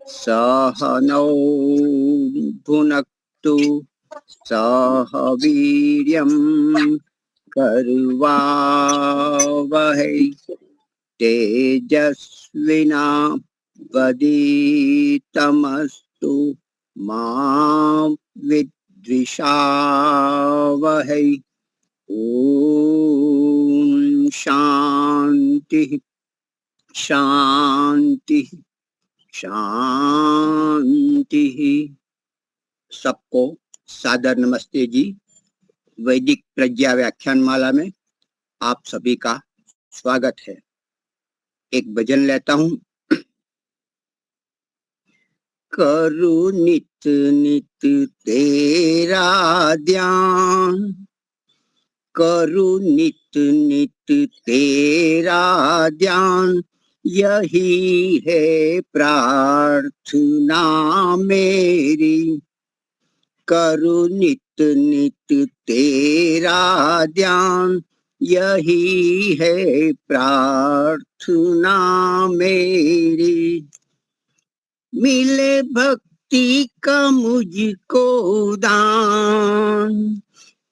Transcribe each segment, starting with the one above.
सह नौ भुनक्तु सह वीर्यं कर्वावहै तेजस्विनावधीतमस्तु मा विद्विषावहै। ओम शांति शांति शांति। सबको सादर नमस्ते जी। वैदिक प्रज्ञा व्याख्यान माला में आप सभी का स्वागत है। एक भजन लेता हूँ। करू नित नित तेरा ध्यान, करू नित नित तेरा ध्यान, यही है प्रार्थना मेरी। करू नित नित तेरा ध्यान, यही है प्रार्थना मेरी। मिले भक्ति का मुझको दान,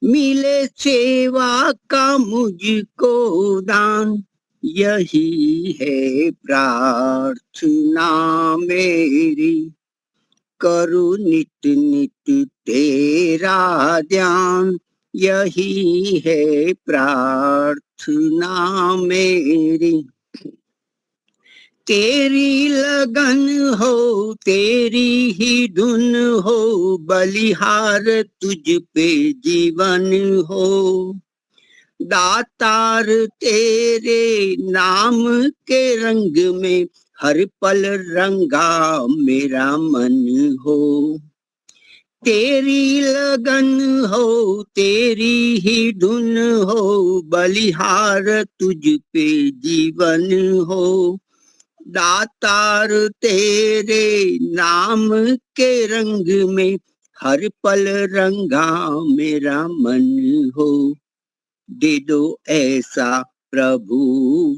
मिले सेवा का मुझको दान, यही है प्रार्थना मेरी। करू नित नित तेरा ध्यान, यही है प्रार्थना मेरी। तेरी लगन हो तेरी ही धुन हो, बलिहार तुझ पे जीवन हो। दातार तेरे नाम के रंग में हर पल रंगा मेरा मन हो। तेरी लगन हो तेरी ही धुन हो, बलिहार तुझ पे जीवन हो। दातार तेरे नाम के रंग में हर पल रंगा मेरा मन हो। दे दो ऐसा प्रभु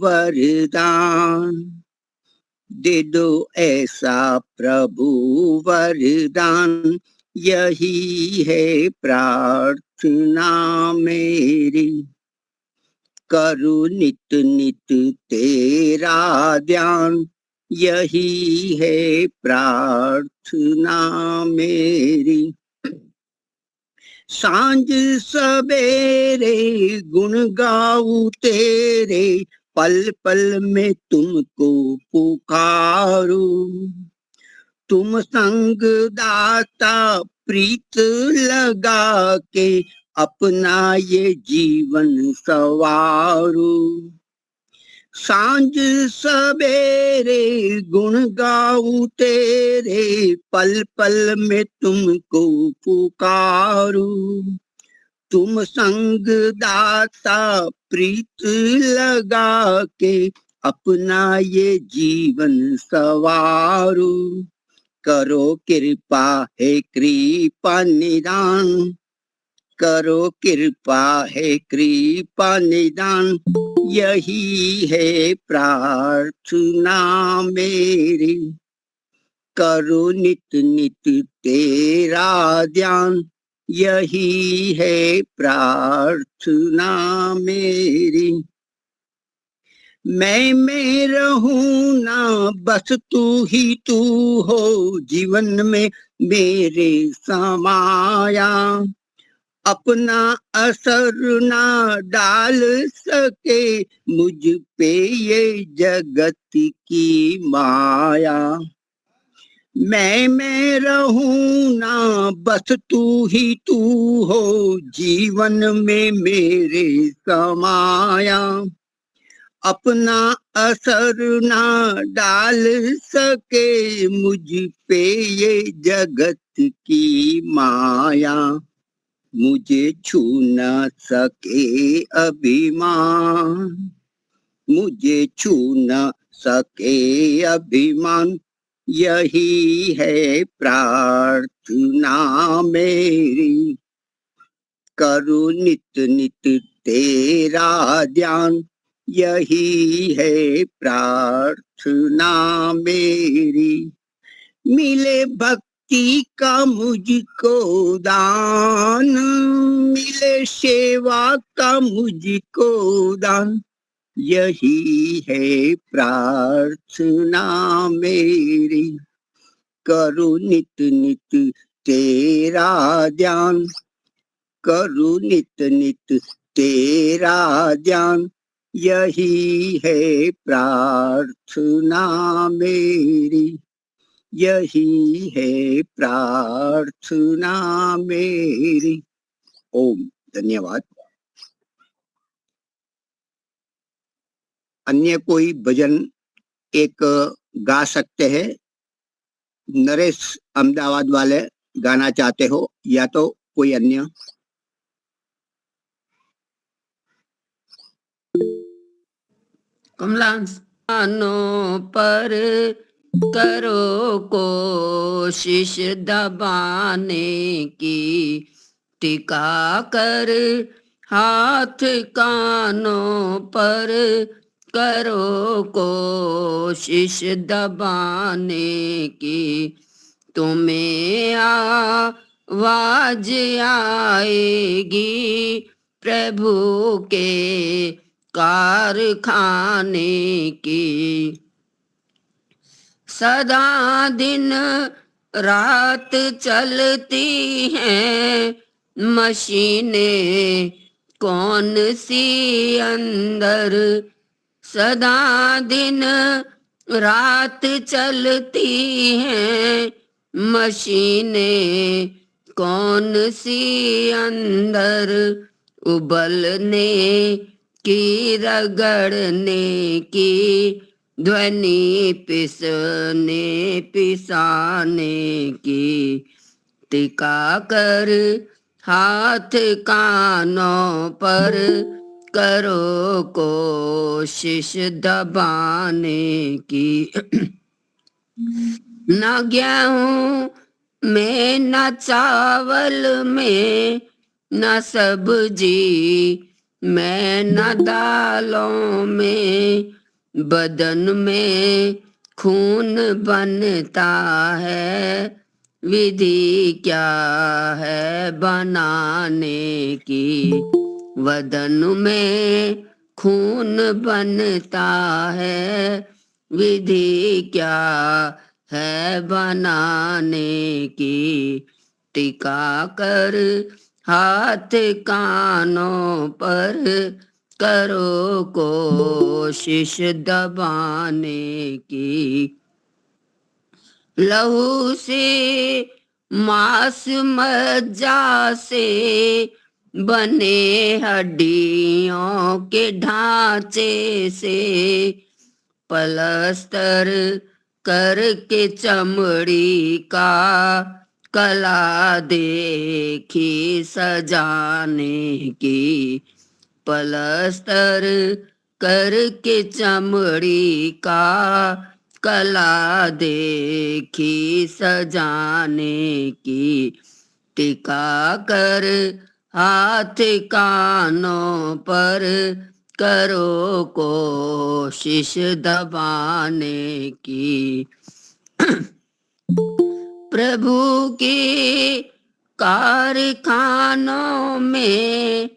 वरदान, दे दो ऐसा प्रभु वरदान, यही है प्रार्थना मेरी। करू नित नित तेरा ध्यान, यही है प्रार्थना मेरी। सांझ सवेरे गुण गाऊं तेरे, पल पल में तुमको पुकारूं। तुम संग दाता प्रीत लगा के, अपना ये जीवन सवारू। सांझ सवेरे गुण गाऊं तेरे, पल पल में तुमको पुकारू। तुम संग दाता प्रीत लगा के, अपना ये जीवन सवारू। करो कृपा है कृपा निदान, करो कृपा है कृपा निदान, यही है प्रार्थना मेरी। करो नित नित तेरा ध्यान, यही है प्रार्थना मेरी। मैं रहूं ना बस तू ही तू हो, जीवन में मेरे समाया। अपना असर ना डाल सके मुझ पे ये जगत की माया। मैं रहूं ना बस तू ही तू हो, जीवन में मेरे समाया। अपना असर ना डाल सके मुझ पे ये जगत की माया। मुझे छू न सके अभिमान, मुझे छू न सके अभिमान, यही है प्रार्थना मेरी। करूं नित नित तेरा ध्यान, यही है प्रार्थना मेरी। मिले भक्ति का मुझको दान, मिले सेवा का मुझको दान, यही है प्रार्थना मेरी, करूं नित नित तेरा ध्यान, करूं नित नित तेरा ध्यान, यही है प्रार्थना मेरी, यही है प्रार्थना मेरी। ओम। धन्यवाद। अन्य कोई भजन एक गा सकते हैं? नरेश अहमदाबाद वाले गाना चाहते हो या तो कोई अन्य? कमलानो पर करो कोशिश दबाने की, टिका कर हाथ कानों पर करो कोशिश दबाने की, तुम्हें आवाज आएगी प्रभु के कारखाने की। सदा दिन रात चलती हैं मशीनें, कौन सी अंदर, सदा दिन रात चलती हैं मशीनें, कौन सी अंदर, उबलने की रगड़ने की ध्वनि, पिसने पिसाने की, टिका कर हाथ कानों पर करो कोशिश दबाने की। न गेहूं में न चावल में न सब्जी में न दालों में, बदन में खून बनता है, विधि क्या है बनाने की। वदन में खून बनता है, विधि क्या है बनाने की, टिका कर हाथ कानों पर करो कोशिश दबाने की। लहू से मांस मज्जा से बने हड्डियों के ढांचे से, पलस्तर करके चमड़ी का कला देखी सजाने की, पलस्तर करके चमड़ी का कला देखी सजाने की, टिका कर हाथ कानों पर करो कोशिश दबाने की। प्रभु के कारखानों में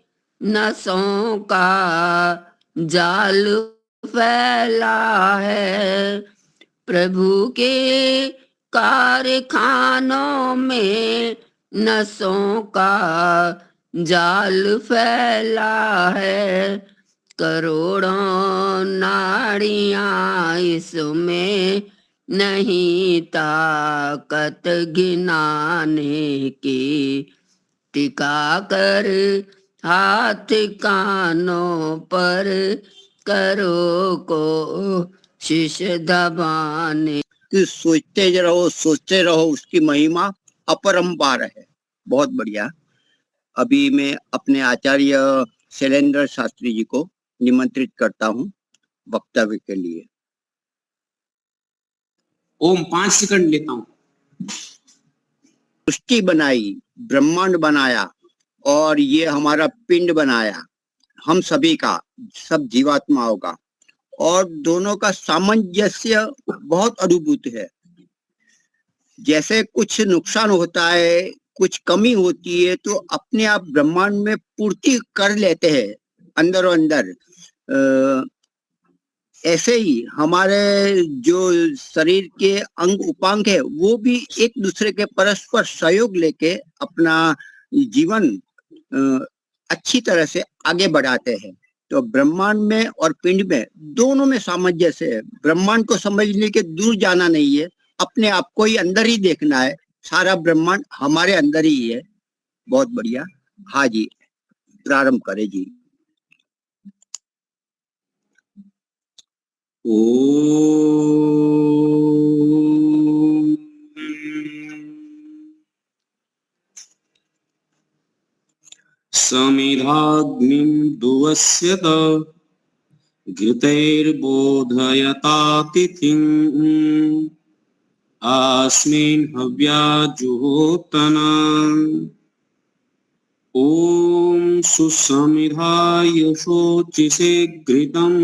नसों का जाल फैला है, प्रभु के कारखानों में नसों का जाल फैला है, करोड़ों नाड़ियां इसमें नहीं ताकत गिनाने की, टिका कर हाथ कानों पर करो कोशिश दबाने। कि सोचते रहो सोचते रहो, उसकी महिमा अपरंपार है। बहुत बढ़िया। अभी मैं अपने आचार्य शैलेंद्र शास्त्री जी को निमंत्रित करता हूँ वक्तव्य के लिए। ओम 5 सेकंड लेता हूँ। सृष्टि बनाई, ब्रह्मांड बनाया और ये हमारा पिंड बनाया, हम सभी का, सब जीवात्माओं का, और दोनों का सामंजस्य बहुत अद्भुत है। जैसे कुछ नुकसान होता है, कुछ कमी होती है, तो अपने आप ब्रह्मांड में पूर्ति कर लेते हैं अंदर अंदर। ऐसे ही हमारे जो शरीर के अंग उपांग है वो भी एक दूसरे के परस्पर सहयोग लेके अपना जीवन अच्छी तरह से आगे बढ़ाते हैं। तो ब्रह्मांड में और पिंड में दोनों में सामंजस्य है। ब्रह्मांड को समझने के दूर जाना नहीं है, अपने आप को ही अंदर ही देखना है। सारा ब्रह्मांड हमारे अंदर ही है। बहुत बढ़िया। हाँ जी, प्रारंभ करें जी। ओम समिधाग्निं दुवस्यत घृतैर्बोधयतातिथिम् अस्मिन् हव्या जुहोतना। ओम सुसमिधाय शोचिषे घृतं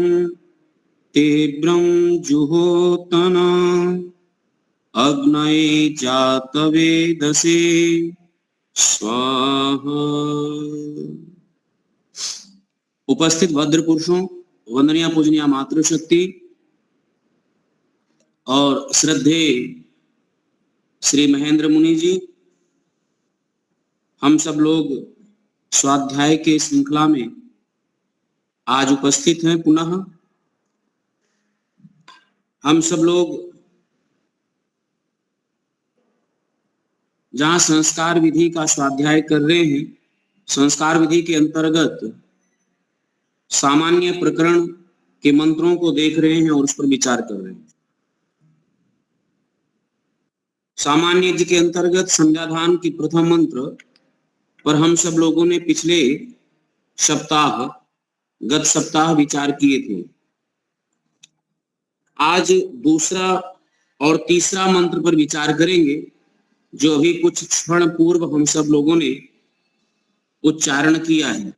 तीव्रं जुहोतना अग्नये जातवेदसे स्वाहा। उपस्थित भद्र पुरुषों, वंदनीय पूजनीय मातृशक्ति और श्रद्धेय श्री महेंद्र मुनि जी, हम सब लोग स्वाध्याय के श्रृंखला में आज उपस्थित हैं। पुनः हम सब लोग जहां संस्कार विधि का स्वाध्याय कर रहे हैं, संस्कार विधि के अंतर्गत सामान्य प्रकरण के मंत्रों को देख रहे हैं और उस पर विचार कर रहे हैं। सामान्य यज्ञ के अंतर्गत संध्याधान की प्रथम मंत्र पर हम सब लोगों ने पिछले गत सप्ताह विचार किए थे। आज दूसरा और तीसरा मंत्र पर विचार करेंगे, जो अभी कुछ क्षण पूर्व हम सब लोगों ने उच्चारण किया है।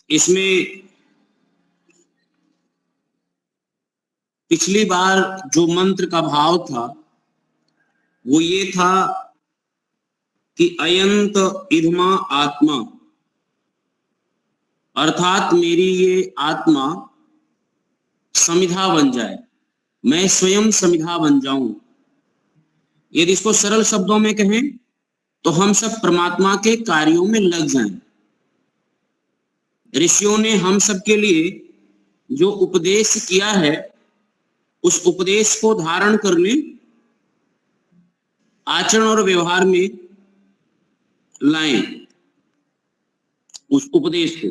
इसमें पिछली बार जो मंत्र का भाव था वो ये था कि अयंत इधमा आत्मा, अर्थात मेरी ये आत्मा समिधा बन जाए, मैं स्वयं समिधा बन जाऊं। यदि इसको सरल शब्दों में कहें तो हम सब परमात्मा के कार्यों में लग जाएं। ऋषियों ने हम सब के लिए जो उपदेश किया है, उस उपदेश को धारण करने, आचरण और व्यवहार में लाएं उस उपदेश को।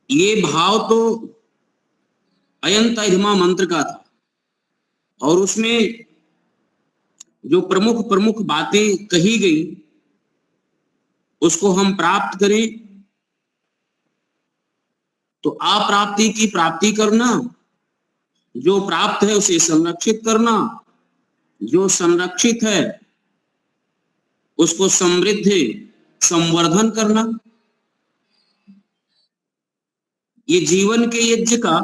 ये भाव तो अयंत इधमा मंत्र का था और उसमें जो प्रमुख प्रमुख बातें कही गई उसको हम प्राप्त करें तो अप्राप्ति की प्राप्ति करना, जो प्राप्त है उसे संरक्षित करना, जो संरक्षित है उसको समृद्धि संवर्धन करना, ये जीवन के यज्ञ का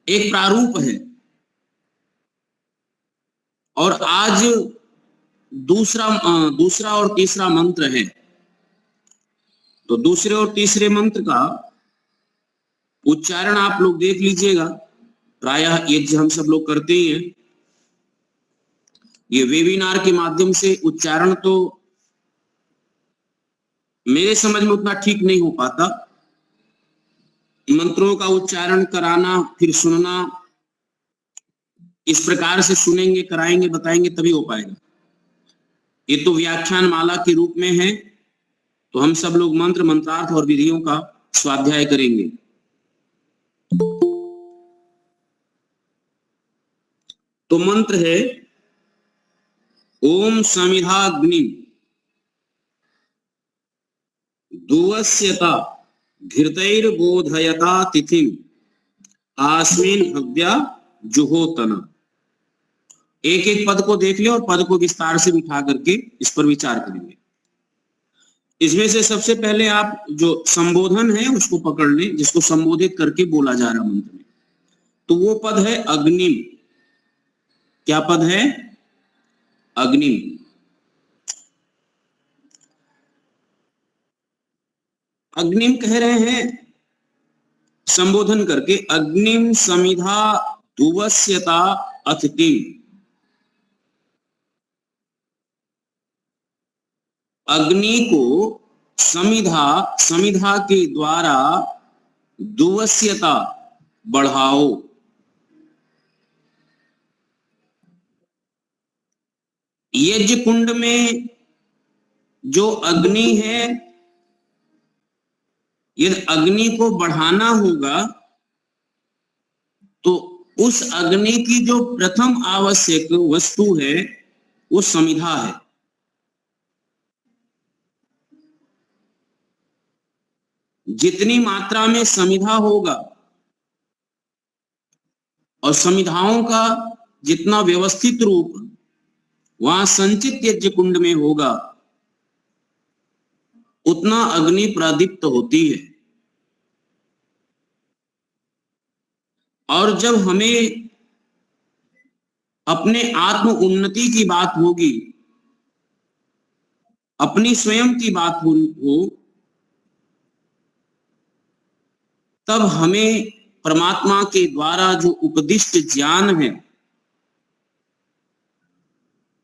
एक प्रारूप है। और आज दूसरा और तीसरा मंत्र है। तो दूसरे और तीसरे मंत्र का उच्चारण आप लोग देख लीजिएगा। प्रायः यज्ञ हम सब लोग करते ही हैं। ये वेबिनार के माध्यम से उच्चारण तो मेरे समझ में उतना ठीक नहीं हो पाता। मंत्रों का उच्चारण कराना, फिर सुनना, इस प्रकार से सुनेंगे, कराएंगे, बताएंगे तभी हो पाएगा। ये तो व्याख्यान माला के रूप में है, तो हम सब लोग मंत्र, मंत्रार्थ और विधियों का स्वाध्याय करेंगे। तो मंत्र है ओम समिधाग्नि दुवस्यता घृतैर्बोधयता तिथिं आस्मिन् हव्या जुहोतना। एक एक पद को देख ले और पद को विस्तार से बिठा करके इस पर विचार करेंगे। इसमें से सबसे पहले आप जो संबोधन है उसको पकड़ लें, जिसको संबोधित करके बोला जा रहा मंत्र में। तो वो पद है अग्निम। क्या पद है? अग्निम। अग्निम कह रहे हैं संबोधन करके, अग्निम समिधा दुवस्यता अतिथिम। अग्नि को समिधा के द्वारा दुवस्यता बढ़ाओ। यज्ञ कुंड में जो अग्नि है, यदि अग्नि को बढ़ाना होगा तो उस अग्नि की जो प्रथम आवश्यक वस्तु है वो समिधा है। जितनी मात्रा में समिधा होगा और समिधाओं का जितना व्यवस्थित रूप वहां संचित यज्ञ कुंड में होगा, उतना अग्नि प्रदीप्त होती है। और जब हमें अपने आत्म उन्नति की बात होगी, अपनी स्वयं की बात हो, तब हमें परमात्मा के द्वारा जो उपदिष्ट ज्ञान है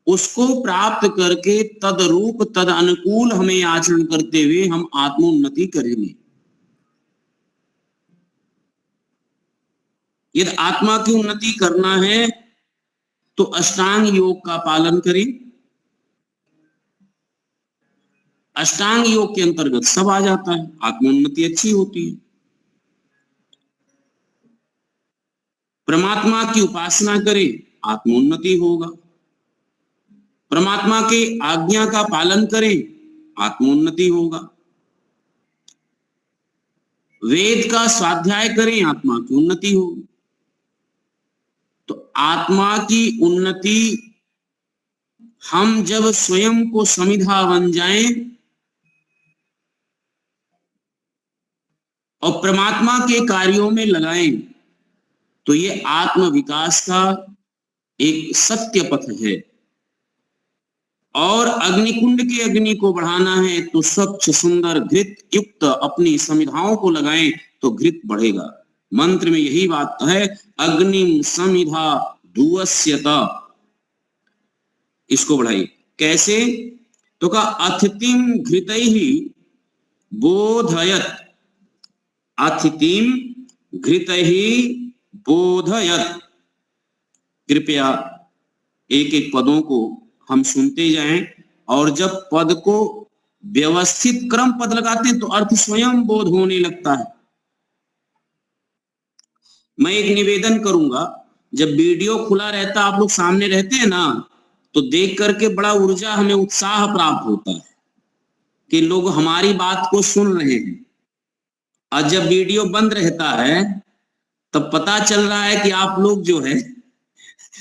उसको प्राप्त करके तदरूप तद अनुकूल हमें आचरण करते हुए हम आत्मोन्नति करेंगे। यदि आत्मा की उन्नति करना है तो अष्टांग योग का पालन करें। अष्टांग योग के अंतर्गत सब आ जाता है, आत्मोन्नति अच्छी होती है। परमात्मा की उपासना करें, आत्मोन्नति होगा। परमात्मा के आज्ञा का पालन करें, आत्मोन्नति होगा। वेद का स्वाध्याय करें, आत्मा की उन्नति होगी। तो आत्मा की उन्नति हम जब स्वयं को समिधा बन जाएं और परमात्मा के कार्यों में लगाएं, तो ये आत्म विकास का एक सत्य पथ है। और अग्निकुंड के अग्नि को बढ़ाना है तो स्वच्छ सुंदर घृत युक्त अपनी समिधाओं को लगाएं तो घृत बढ़ेगा। मंत्र में यही बात है, अग्निम समिधा दुवस्यता। इसको बढ़ाइए। कैसे? तो का अतिथिम घृतैहि बोधयत। अतिथिम घृतैहि बोधयत। कृपया एक एक पदों को हम सुनते जाएं, और जब पद को व्यवस्थित क्रम पद लगाते हैं तो अर्थ स्वयं बोध होने लगता है। मैं एक निवेदन करूंगा, जब वीडियो खुला रहता, आप लोग सामने रहते हैं ना, तो देख करके बड़ा ऊर्जा, हमें उत्साह प्राप्त होता है कि लोग हमारी बात को सुन रहे हैं। और जब वीडियो बंद रहता है तब पता चल रहा है कि आप लोग जो है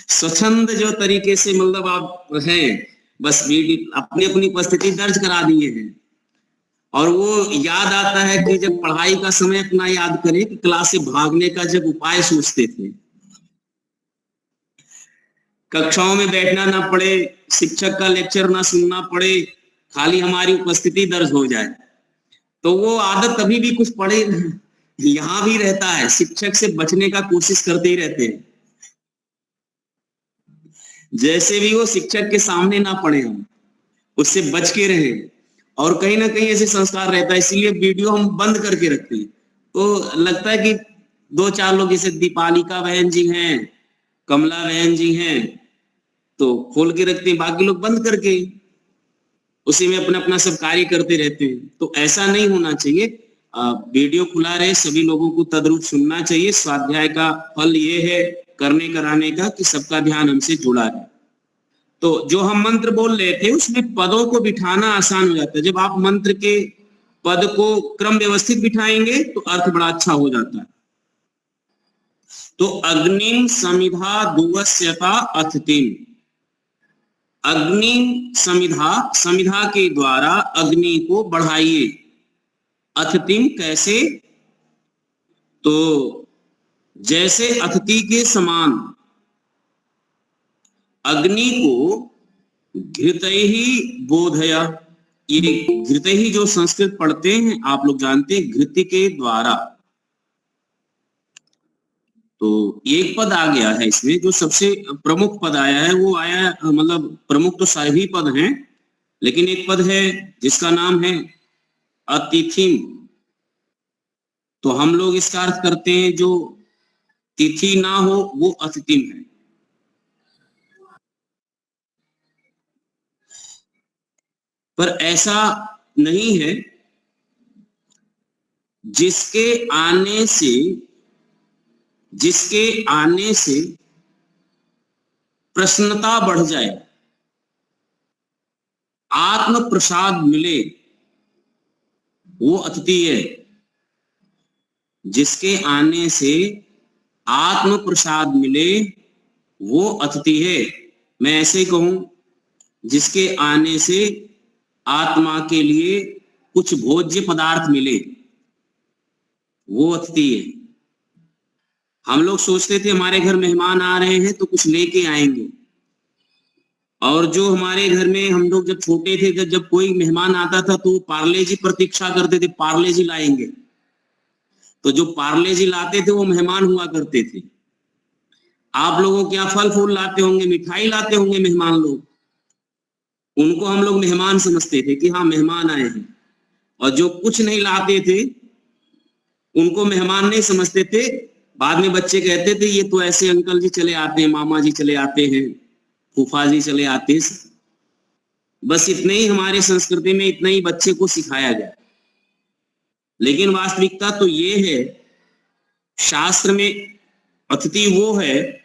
स्वच्छंद जो तरीके से, मतलब आप हैं, बस अपनी अपनी उपस्थिति दर्ज करा दिए हैं। और वो याद आता है कि जब पढ़ाई का समय अपना याद करें कि क्लास से भागने का जब उपाय सोचते थे, कक्षाओं में बैठना ना पड़े, शिक्षक का लेक्चर ना सुनना पड़े, खाली हमारी उपस्थिति दर्ज हो जाए, तो वो आदत कभी भी कुछ पड़े यहां भी रहता है। शिक्षक से बचने का कोशिश करते ही रहते हैं, जैसे भी वो शिक्षक के सामने ना पड़े, हम उससे बच के रहे। और कहीं ना कहीं ऐसे संस्कार रहता है, इसीलिए वीडियो हम बंद करके रखते हैं। तो लगता है कि दो चार लोग, जैसे दीपालिका बहन जी हैं, कमला बहन जी हैं, तो खोल के रखते हैं, बाकी लोग बंद करके उसी में अपना अपना सब कार्य करते रहते हैं। तो ऐसा नहीं होना चाहिए। वीडियो खुला रहे, सभी लोगों को तद्रूप सुनना चाहिए। स्वाध्याय का फल ये है करने कराने का कि सबका ध्यान हमसे जुड़ा है। तो जो हम मंत्र बोल रहे थे उसमें पदों को बिठाना आसान हो जाता है। जब आप मंत्र के पद को क्रम व्यवस्थित बिठाएंगे तो अर्थ बड़ा अच्छा हो जाता है। तो अग्निम समिधा दुवस्यता अतिथिम, अग्नि समिधा, समिधा के द्वारा अग्नि को बढ़ाइए। अतिथिम कैसे? तो जैसे अतिथि के समान अग्नि को घृतैहि बोधया। ये घृतैहि जो संस्कृत पढ़ते हैं आप लोग जानते हैं, घृति के द्वारा। तो एक पद आ गया है इसमें, जो सबसे प्रमुख पद आया है वो आया, मतलब प्रमुख तो सभी पद हैं, लेकिन एक पद है जिसका नाम है अतिथिम। तो हम लोग इसका अर्थ करते हैं जो तिथि ना हो वो अतिथिम है। पर ऐसा नहीं है। जिसके आने से प्रसन्नता बढ़ जाए, आत्म प्रसाद मिले, वो अतिथि है। जिसके आने से आत्म प्रसाद मिले वो अतिथि है। मैं ऐसे ही कहूं, जिसके आने से आत्मा के लिए कुछ भोज्य पदार्थ मिले वो अतिथि है। हम लोग सोचते थे हमारे घर मेहमान आ रहे हैं तो कुछ लेके आएंगे, और जो हमारे घर में हम लोग जब छोटे थे, जब कोई मेहमान आता था तो पार्ले जी प्रतीक्षा करते थे, पार्ले जी लाएंगे। तो जो पार्ले जी लाते थे वो मेहमान हुआ करते थे। आप लोगों क्या फल फूल लाते होंगे, मिठाई लाते होंगे मेहमान लोग, उनको हम लोग मेहमान समझते थे कि हाँ मेहमान आए हैं। और जो कुछ नहीं लाते थे उनको मेहमान नहीं समझते थे। बाद में बच्चे कहते थे ये तो ऐसे अंकल जी चले आते हैं, मामा जी चले आते हैं, फूफा जी चले आते हैं। बस इतने ही हमारे संस्कृति में, इतना ही बच्चे को सिखाया गया। लेकिन वास्तविकता तो ये है, शास्त्र में अतिथि वो है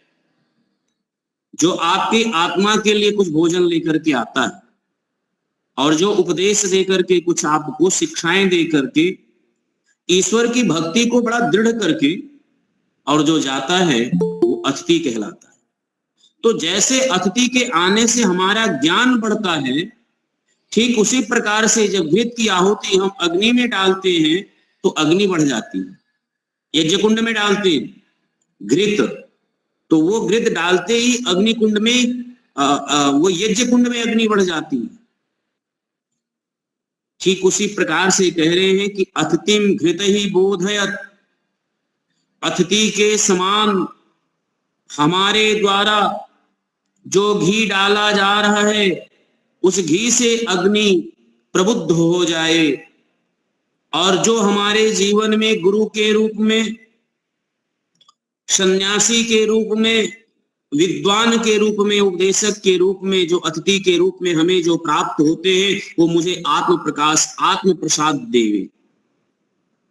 जो आपकी आत्मा के लिए कुछ भोजन लेकर के आता है, और जो उपदेश देकर के, कुछ आपको शिक्षाएं दे करके, ईश्वर की भक्ति को बड़ा दृढ़ करके और जो जाता है वो अतिथि कहलाता है। तो जैसे अतिथि के आने से हमारा ज्ञान बढ़ता है, ठीक उसी प्रकार से जब घृत की आहुति हम अग्नि में डालते हैं तो अग्नि बढ़ जाती है। यज्ञ कुंड में डालते हैं घृत, तो वो घृत डालते ही अग्नि कुंड में वो यज्ञ कुंड में अग्नि बढ़ जाती है। ठीक उसी प्रकार से कह रहे हैं कि अतिथिम घृत ही बोधयत। अतिथि के समान हमारे द्वारा जो घी डाला जा रहा है, उस घी से अग्नि प्रबुद्ध हो जाए, और जो हमारे जीवन में गुरु के रूप में, सन्यासी के रूप में, विद्वान के रूप में, उपदेशक के रूप में, जो अतिथि के रूप में हमें जो प्राप्त होते हैं, वो मुझे आत्म प्रकाश, आत्म प्रसाद देवे।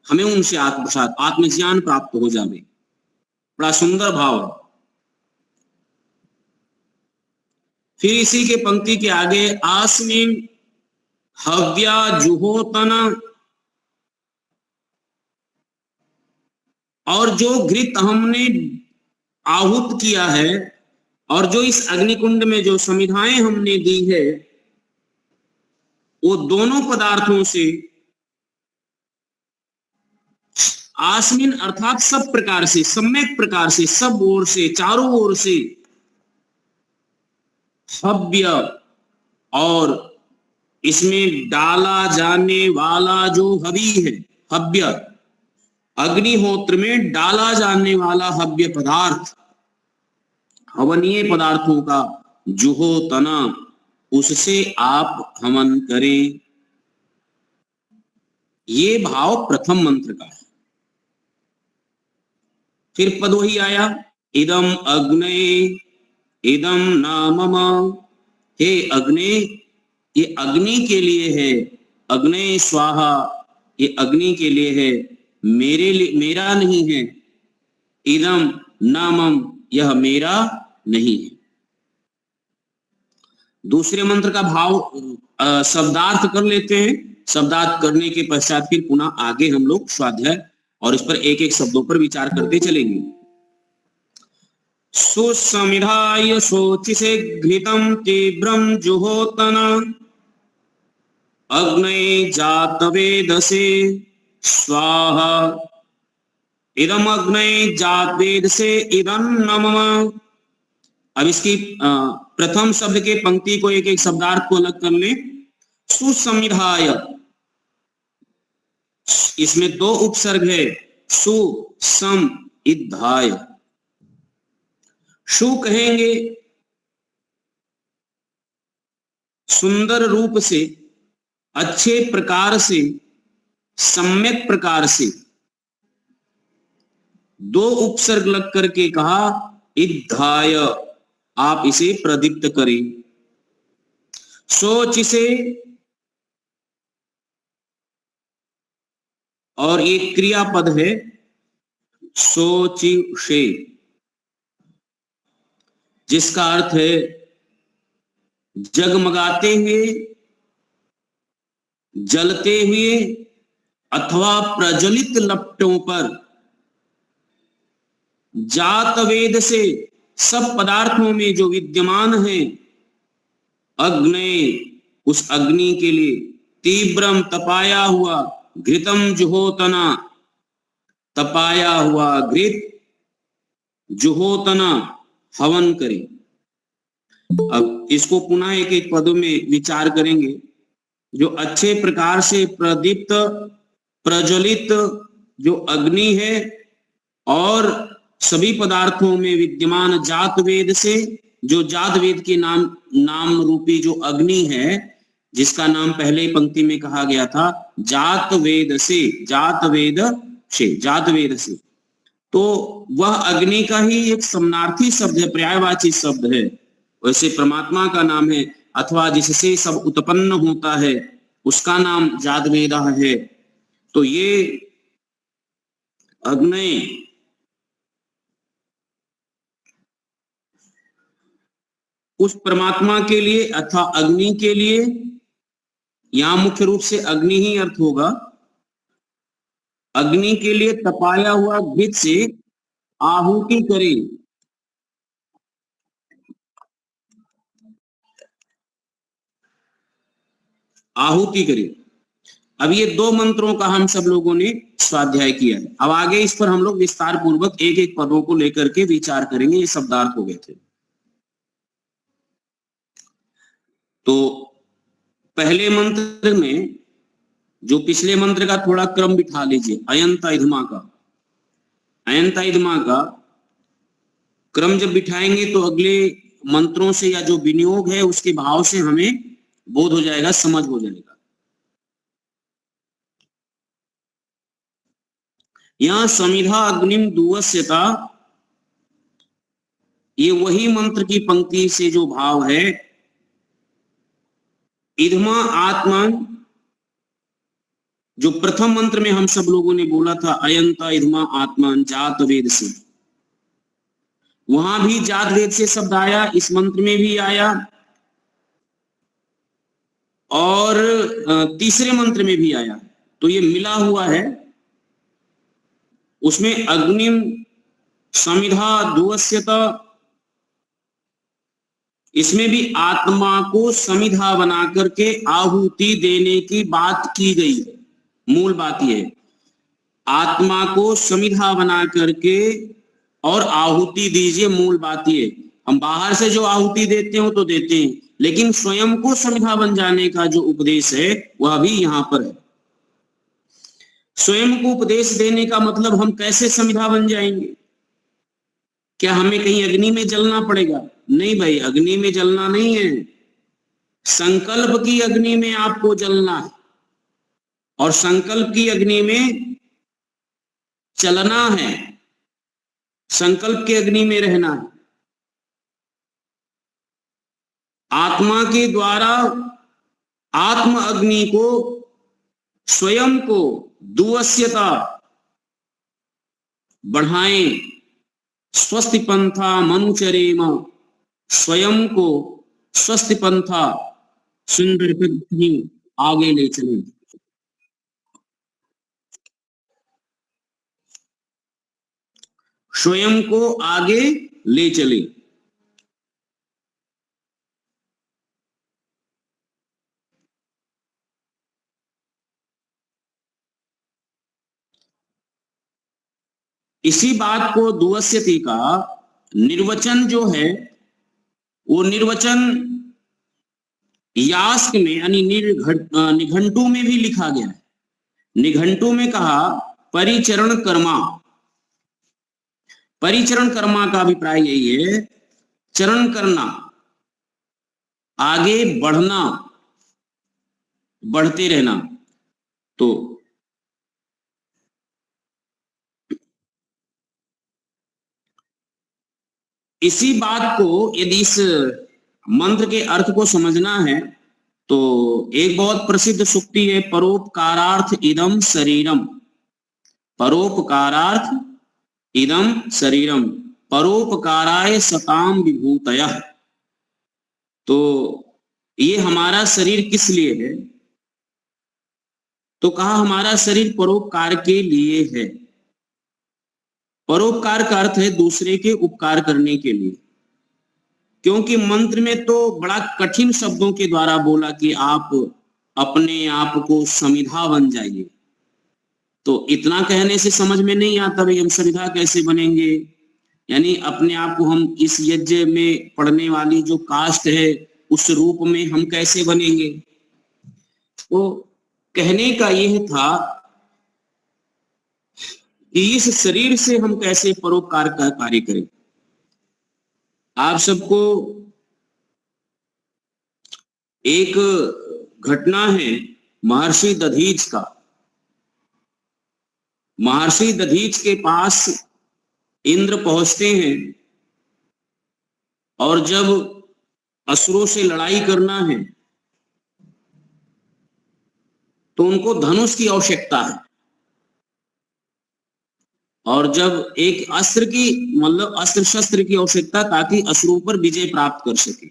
हमें उनसे आत्म प्रसाद, आत्मज्ञान प्राप्त हो जावे। बड़ा सुंदर भाव है। फिर इसी के पंक्ति के आगे, आस्मिन हव्या जुहोतना। और जो घृत हमने आहुत किया है, और जो इस अग्निकुंड में जो समिधाएं हमने दी है, वो दोनों पदार्थों से, आस्मिन अर्थात सब प्रकार से, सम्यक प्रकार से, सब ओर से, चारों ओर से, हव्य, और इसमें डाला जाने वाला जो हवि है, हव्य, अग्निहोत्र में डाला जाने वाला हव्य पदार्थ, हवनीय पदार्थों का जुहोतना, उससे आप हवन करें। ये भाव प्रथम मंत्र का है। फिर पद वही आया, इदम अग्ने इदम नामम। हे अग्ने, ये अग्नि के लिए है, अग्ने स्वाहा, ये अग्नि के लिए है, मेरे लिए, मेरा नहीं है। इदम नामम, यह मेरा नहीं है। दूसरे मंत्र का भाव शब्दार्थ कर लेते हैं। शब्दार्थ करने के पश्चात फिर पुनः आगे हम लोग स्वाध्याय और इस पर एक एक शब्दों पर विचार करते चलेंगे। सुसमिधाय शोचिसे घृतं तीव्रं जुहोतन अग्नये जातवेदसे स्वाहा इदम अग्नये जातवेदसे इदं नमः। अब इसकी प्रथम शब्द के पंक्ति को एक एक शब्दार्थ को अलग कर ले। सुसमिधाय, इसमें दो उपसर्ग है, सु सम इधाय। सु कहेंगे सुंदर रूप से, अच्छे प्रकार से, सम्यक प्रकार से। दो उपसर्ग लग करके कहा इधाय, आप इसे प्रदीप्त करें। सोच से, और एक क्रियापद है सोचिषे, जिसका अर्थ है जगमगाते हुए, जलते हुए अथवा प्रज्वलित लपटों पर। जात वेद से, सब पदार्थों में जो विद्यमान है, अग्नि, उस अग्नि के लिए, तीव्रम तपाया हुआ, घृतम जुहोतना, तपाया हुआ घृत, जुहोतना हवन करें। अब इसको पुनः एक एक पदों में विचार करेंगे। जो अच्छे प्रकार से प्रदीप्त प्रज्वलित जो अग्नि है, और सभी पदार्थों में विद्यमान जात वेद से, जो जात वेद के नाम रूपी जो अग्नि है, जिसका नाम पहले पंक्ति में कहा गया था, जात वेद से, जात वेद से, जात वेद से। तो वह अग्नि का ही एक समानार्थी शब्द है, पर्यायवाची शब्द है। वैसे परमात्मा का नाम है, अथवा जिससे सब उत्पन्न होता है, उसका नाम जात वेद है। तो ये अग्नि उस परमात्मा के लिए अथवा अग्नि के लिए, यहां मुख्य रूप से अग्नि ही अर्थ होगा, अग्नि के लिए तपाया हुआ घृत से आहुति करे। आहुति करे। अब ये दो मंत्रों का हम सब लोगों ने स्वाध्याय किया है। अब आगे इस पर हम लोग विस्तार पूर्वक एक एक पदों को लेकर के विचार करेंगे। ये शब्दार्थ हो गए थे। तो पहले मंत्र में, जो पिछले मंत्र का थोड़ा क्रम बिठा लीजिए, अयंता इधमा का, अयंता इधमा का क्रम जब बिठाएंगे तो अगले मंत्रों से या जो विनियोग है उसके भाव से हमें बोध हो जाएगा, समझ हो जाएगा। यहां समिधा अग्निम दुवस्यता, ये वही मंत्र की पंक्ति से जो भाव है, इधमा आत्मान, जो प्रथम मंत्र में हम सब लोगों ने बोला था, अयंता इधमा आत्मान जात वेद से, वहां भी जात वेद से शब्द आया, इस मंत्र में भी आया, और तीसरे मंत्र में भी आया। तो ये मिला हुआ है। उसमें अग्निम समिधा दुवस्यता, इसमें भी आत्मा को समिधा बना करके आहुति देने की बात की गई है। मूल बात यह है, आत्मा को समिधा बना करके और आहुति दीजिए। मूल बात ये, हम बाहर से जो आहुति देते हो तो देते हैं, लेकिन स्वयं को समिधा बन जाने का जो उपदेश है वह भी यहां पर है। स्वयं को उपदेश देने का मतलब हम कैसे समिधा बन जाएंगे? क्या हमें कहीं अग्नि में जलना पड़ेगा? नहीं भाई, अग्नि में जलना नहीं है, संकल्प की अग्नि में आपको जलना है, और संकल्प की अग्नि में चलना है, संकल्प के अग्नि में रहना है। आत्मा के द्वारा आत्म अग्नि को, स्वयं को दुवस्यता बढ़ाएं। स्वस्ति पंथा मनुचरेम, स्वयं को स्वस्ति पंथा, सुंदर पद्धति आगे ले चले। स्वयं को आगे ले चले। इसी बात को दुवस्यति का निर्वचन जो है वो निर्वचन यास्क में यानी निघंटू में भी लिखा गया है। निघंटू में कहा परिचरण कर्मा। परिचरण कर्मा का अभिप्राय यही है, चरण करना, आगे बढ़ना, बढ़ते रहना। तो इसी बात को यदि इस मंत्र के अर्थ को समझना है तो एक बहुत प्रसिद्ध सूक्ति है, परोपकारार्थ इदम शरीरम। परोपकारार्थ इदम शरीरम परोपकाराय सताम विभूतयः। तो ये हमारा शरीर किस लिए है? तो कहा हमारा शरीर परोपकार के लिए है। परोपकार का अर्थ है दूसरे के उपकार करने के लिए। क्योंकि मंत्र में तो बड़ा कठिन शब्दों के द्वारा बोला कि आप अपने आप को समिधा बन जाइए। तो इतना कहने से समझ में नहीं आता भाई हम समिधा कैसे बनेंगे, यानी अपने आप को हम इस यज्ञ में पढ़ने वाली जो कास्ट है उस रूप में हम कैसे बनेंगे। तो कहने का यह था कि इस शरीर से हम कैसे परोपकार का कार्य करें। आप सबको एक घटना है महर्षि दधीच का। महर्षि दधीच के पास इंद्र पहुंचते हैं और जब असुरों से लड़ाई करना है तो उनको धनुष की आवश्यकता है। और जब एक अस्त्र की मतलब अस्त्र शस्त्र की आवश्यकता ताकि असुरों पर विजय प्राप्त कर सके।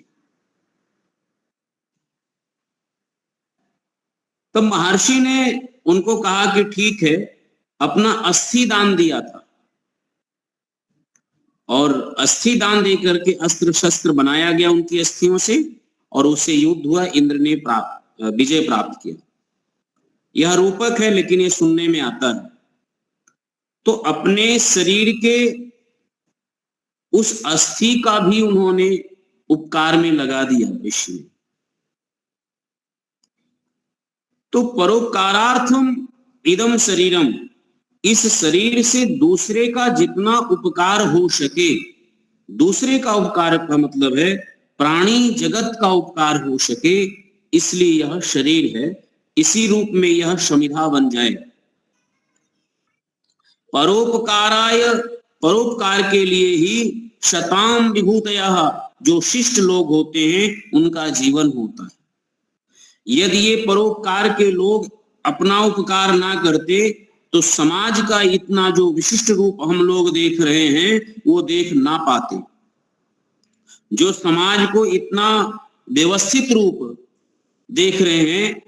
तब महर्षि ने उनको कहा कि ठीक है, अपना अस्थि दान दिया था और अस्थि दान देकर के अस्त्र शस्त्र बनाया गया उनकी अस्थियों से और उससे युद्ध हुआ, इंद्र ने विजय प्राप्त किया। यह रूपक है लेकिन ये सुनने में आता है। तो अपने शरीर के उस अस्थि का भी उन्होंने उपकार में लगा दिया विश्व में। तो परोपकारार्थम इदम शरीरम, इस शरीर से दूसरे का जितना उपकार हो सके, दूसरे का उपकार का मतलब है प्राणी जगत का उपकार हो सके, इसलिए यह शरीर है। इसी रूप में यह समिधा बन जाए। परोपकाराय, परोपकार के लिए ही शताम विभूतयः, जो शिष्ट लोग होते हैं उनका जीवन होता है। यदि ये परोपकार के लोग अपना उपकार ना करते तो समाज का इतना जो विशिष्ट रूप हम लोग देख रहे हैं वो देख ना पाते। जो समाज को इतना व्यवस्थित रूप देख रहे हैं,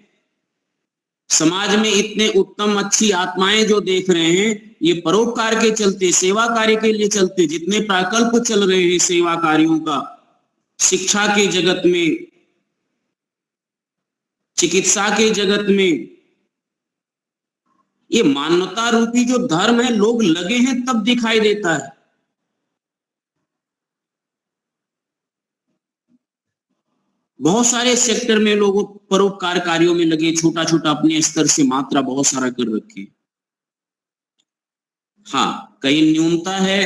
समाज में इतने उत्तम अच्छी आत्माएं जो देख रहे हैं, ये परोपकार के चलते, सेवा कार्य के लिए चलते। जितने प्रकल्प चल रहे हैं सेवा कार्यों का, शिक्षा के जगत में, चिकित्सा के जगत में, ये मानवता रूपी जो धर्म है लोग लगे हैं तब दिखाई देता है। बहुत सारे सेक्टर में लोग परोपकार कार्यों में लगे, छोटा छोटा अपने स्तर से मात्रा बहुत सारा कर रखे। हाँ, कहीं न्यूनता है